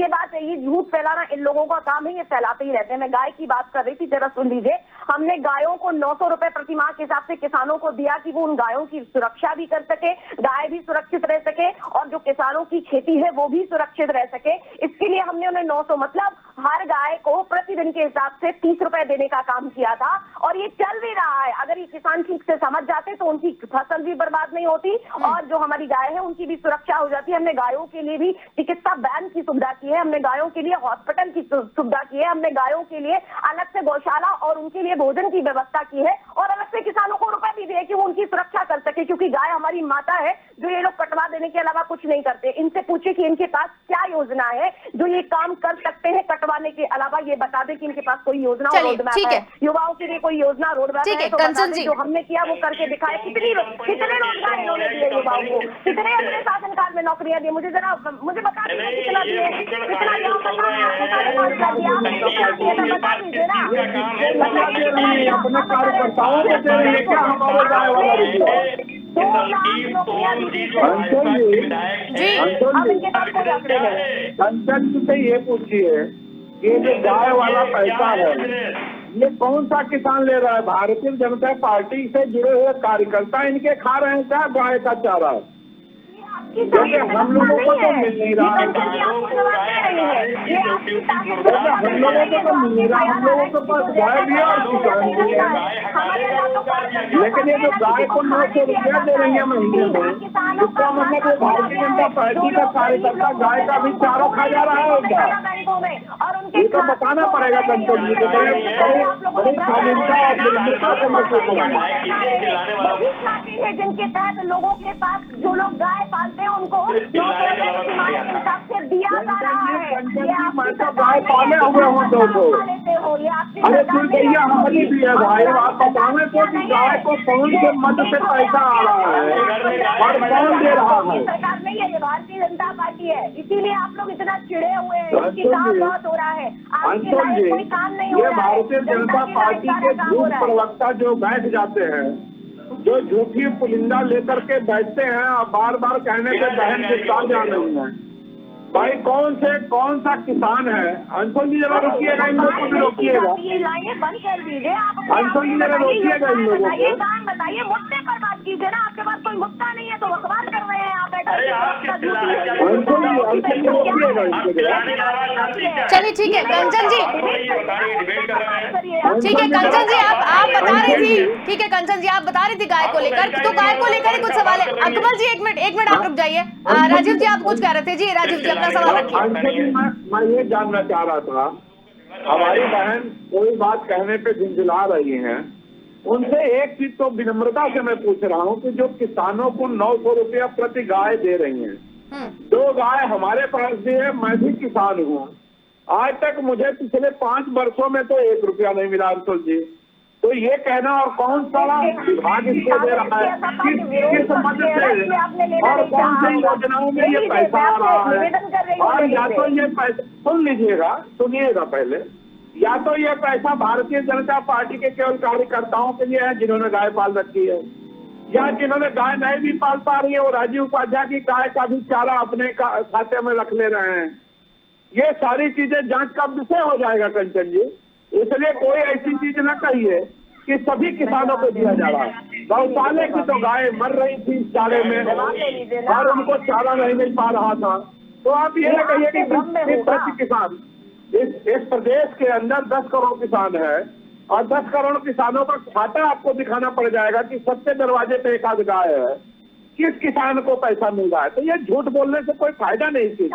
S2: बात है, ये झूठ फैलाना इन लोगों का काम है, ये फैलाते ही रहते हैं। मैं गाय की बात कर रही थी, जरा सुन लीजिए। हमने गायों को 900 रुपए प्रति माह के हिसाब से किसानों को दिया कि वो उन गायों की सुरक्षा भी कर सके, गाय भी सुरक्षित रह सके, और जो किसानों की खेती है वो भी सुरक्षित रह सके। इसके लिए हमने उन्हें 900, मतलब हर गाय को प्रतिदिन के हिसाब से 30 रुपए देने का काम किया था, और ये चल भी रहा है। अगर ये किसान ठीक से समझ जाते तो उनकी फसल भी बर्बाद नहीं होती, और जो हमारी गाय है उनकी भी सुरक्षा हो जाती है। हमने गायों के लिए भी चिकित्सा वैन की सुविधा की है, हमने गायों के लिए हॉस्पिटल की सुविधा की है, हमने गायों के लिए अलग से गौशाला और उनके लिए भोजन की व्यवस्था की है, और अलग से किसानों को रुपए भी दिए कि वो उनकी सुरक्षा कर सके, क्योंकि गाय हमारी माता है, जो ये लोग कटवा देने के अलावा कुछ नहीं करते। इनसे पूछे कि इनके पास क्या योजना है जो ये काम कर सकते हैं कटवाने के अलावा, ये बता दे कि इनके पास कोई योजना और रोड मैप है। युवाओं के लिए कोई योजना रोड मैप है तो बता दे, जो हमने किया वो करके दिखाए। कितने रोजगार इन्होंने दिए युवाओं को, कितने अपने शासनकाल में नौकरियां दी, मुझे बता दीजिए कितना दिए, कितना यहाँ बता दीजिए ना।
S4: अपने कार्यकर्ताओं को दे रही है क्या हमारे गाय वाला रिश्ता? कंचन जी से ये पूछिए, ये जो गाय वाला पैसा है ये कौन सा किसान ले रहा है? भारतीय जनता पार्टी से जुड़े हुए कार्यकर्ता इनके खा रहे हैं क्या गाय का चारा?
S2: आपकी
S4: क्योंकि हम लोगों को तो मिल नहीं रहा है।
S2: हम लोगों को तो मिल नहीं रहा, हम लोगों के पास गाय भी है और किसान भी है। लेकिन ये जो गाय को 900 रुपया दे रही है महीने में, इसका मतलब ये भारतीय जनता पार्टी का कार्यकर्ता गाय का भी चारा खा जा रहा है क्या? ये तो बताना पड़ेगा कंट्रोल जी को। बड़ी स्वाधीनता और निर्भरता से महसूस होगा। जिनके तहत लोगों के पास जो लोग गाय पालते हैं उनको दिया जा रहा है।
S4: मैं तो गाय पाले हुए हूँ 200। अरे तू भैया हमारी भी है भाई, आप बताने तो कि गाय को कौन से मद से पैसा आ रहा है और कौन दे रहा है?
S2: सरकार नहीं है, ये भारतीय जनता पार्टी है, इसीलिए आप लोग इतना चिड़े हुए हैं। किसान बहुत हो रहा है,
S4: अंशुल जी,
S2: कोई काम नहीं हो
S4: ये
S2: रहा है।
S4: भारतीय जनता पार्टी के झूठ प्रवक्ता जो बैठ जाते हैं, जो झूठी पुलिंदा लेकर के बैठते हैं और बार बार कहने पे बहन गिरफ्तार जा रही है। भाई कौन सा किसान है? अंशुल जी जरा रोकिएगा, इन लोगों को भी रोकिएगा।
S2: ये लाइनें बंद कर दीजिए आप।
S4: अंशुल जी जरा रोकिएगा इन लोगों
S2: ये
S4: को।
S2: काम बताइए, मुद्दे पर बात कीजिए ना। आपके पास कोई मुद्दा नहीं है तो बकवास कर रहे हैं आप।
S1: चलिए ठीक है कंचन जी, ठीक है कंचन जी, आप बता रही थी, ठीक है कंचन जी आप बता रही थी गाय को लेकर, तो गाय को लेकर ही कुछ सवाल है। अकमल जी एक मिनट आप रुक जाइए। राजीव जी आप कुछ कह रहे थे। जी राजीव जी अपना सवाल रखिए।
S4: मैं ये जानना चाह रहा था, हमारी बहन कोई बात कहने पे झुंझुला रही हैं, उनसे एक चीज तो विनम्रता से मैं पूछ रहा हूँ कि जो किसानों को 900 रुपया प्रति गाय दे रही हैं, 2 गाय हमारे पास भी है, मैं भी किसान हूँ। आज तक मुझे पिछले 5 वर्षों में तो 1 रुपया नहीं मिला अंशुल जी। तो ये कहना और कौन सा विभाग इसको दे रहा है, किस मद से और कौन सी योजनाओं में ये पैसा आ रहा है? और या तो ये पैसा सुनिएगा पहले, या तो ये पैसा भारतीय जनता पार्टी के केवल कार्यकर्ताओं के लिए है जिन्होंने गाय पाल रखी है, या जिन्होंने गाय नहीं भी पाल पा रही है वो राजीव उपाध्याय की गाय का भी चारा अपने खाते में रख ले रहे हैं। ये सारी चीजें जांच का विषय हो जाएगा कंचन जी। इसलिए कोई ऐसी चीज न कहिए कि सभी किसानों को दिया जा रहा है। गौशाले की तो गाय मर रही थी चारे में और उनको चारा नहीं मिल पा रहा था। तो आप ये न कहिए कि प्रति किसान, इस प्रदेश के अंदर 10 करोड़ किसान है और 10 करोड़ किसानों का खाता आपको दिखाना पड़ जाएगा कि सबके दरवाजे पे एक आध गाय है, किस किसान को पैसा मिल रहा है। तो ये झूठ बोलने से कोई फायदा नहीं इस चीज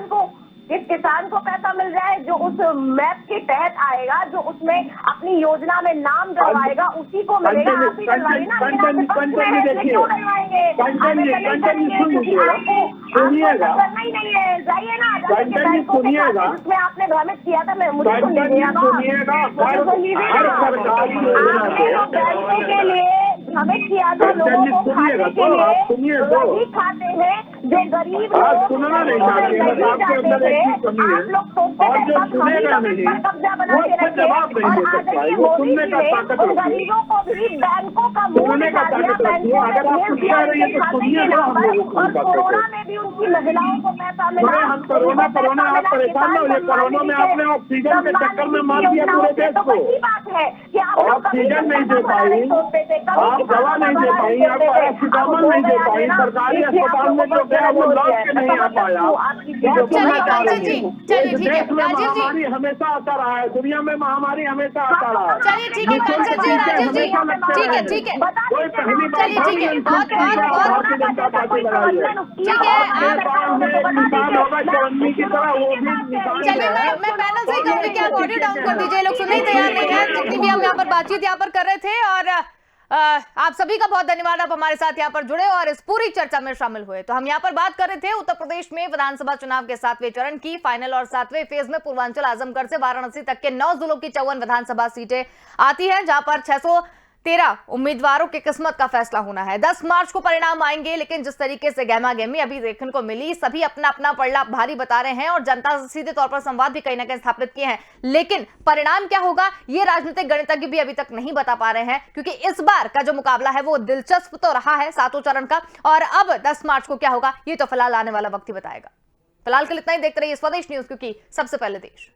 S4: को।
S2: किस किसान को पैसा मिल रहा है? जो उस मैप के तहत आएगा, जो उसमें अपनी योजना में नाम डलवाएगा, उसी को मिलेगा। आप ही डलवाइए ना,
S4: सुनिएगा,
S2: जिसमें आपने भ्रमित किया था। मैं मुझे
S4: सुनिएगा, हर सरकारी योजना
S2: के लिए भ्रमित किया था लोगों को खाने के लिए, वही खाते हैं जो गरीब
S4: आप सुनना नहीं चाहते हैं। आपके अंदर एक चीज कमी है और जो सुनेगा नहीं वो उसका जवाब नहीं दे सकता है। वो सुनने का ताकत रखिए,
S2: गरीबों को भी बैंकों का
S4: सुनने का ताकत रखिए। अगर आप कुछ कह रही है तो सुनिए ना, हम लोगों को
S2: कोरोना में भी उनकी महिलाओं को पैसा मिला।
S4: हम कोरोना आप परेशान ना हो। कोरोना में आपने ऑक्सीजन के चक्कर में मार दिया पूरे देश को।
S2: बात है कि
S4: ऑक्सीजन नहीं दे पाई, आप दवा नहीं दे पाई, आप पैरासिटामोल नहीं दे पाई, सरकारी अस्पताल में जो गया वो लौट के नहीं आ पाया।
S1: चलिए ठीक है राजीव जी,
S4: महामारी हमेशा आता रहा है, दुनिया में महामारी हमेशा आता रहा है।
S1: चलिए ठीक है कंचन जी, राजीव जी ठीक है
S4: कोई पहली बार
S1: चलिए ठीक है, बहुत
S4: भारतीय जनता पार्टी लगाई है।
S1: ठीक है।
S4: निशान होगा चौन्नी की तरह, वो भी निशान।
S1: चलिए मैं पैनल से ही कहूंगी कि आप ऑडियो डाउन कर दीजिए, लोग सुनने ही तैयार नहीं है। जितनी भी हम यहाँ पर बातचीत यहाँ पर कर रहे थे, और आप सभी का बहुत धन्यवाद, आप हमारे साथ यहाँ पर जुड़े और इस पूरी चर्चा में शामिल हुए। तो हम यहाँ पर बात कर रहे थे उत्तर प्रदेश में विधानसभा चुनाव के 7वें चरण की। फाइनल और 7वें फेज में पूर्वांचल आजमगढ़ से वाराणसी तक के 9 जिलों की 54 विधानसभा सीटें आती हैं, जहां पर 613 उम्मीदवारों की किस्मत का फैसला होना है। 10 मार्च को परिणाम आएंगे, लेकिन जिस तरीके से गहमागहमी अभी देखने को मिली, सभी अपना अपना पलड़ा भारी बता रहे हैं और जनता से सीधे तौर पर संवाद भी कहीं ना कहीं स्थापित किए हैं। लेकिन परिणाम क्या होगा ये राजनीतिक गणितज्ञ भी अभी तक नहीं बता पा रहे हैं, क्योंकि इस बार का जो मुकाबला है वो दिलचस्प तो रहा है 7वें चरण का, और अब 10 मार्च को क्या होगा ये तो फिलहाल आने वाला वक्त ही बताएगा। फिलहाल के लिए इतना ही, देखते रहिए स्वदेश न्यूज, क्योंकि सबसे पहले देश।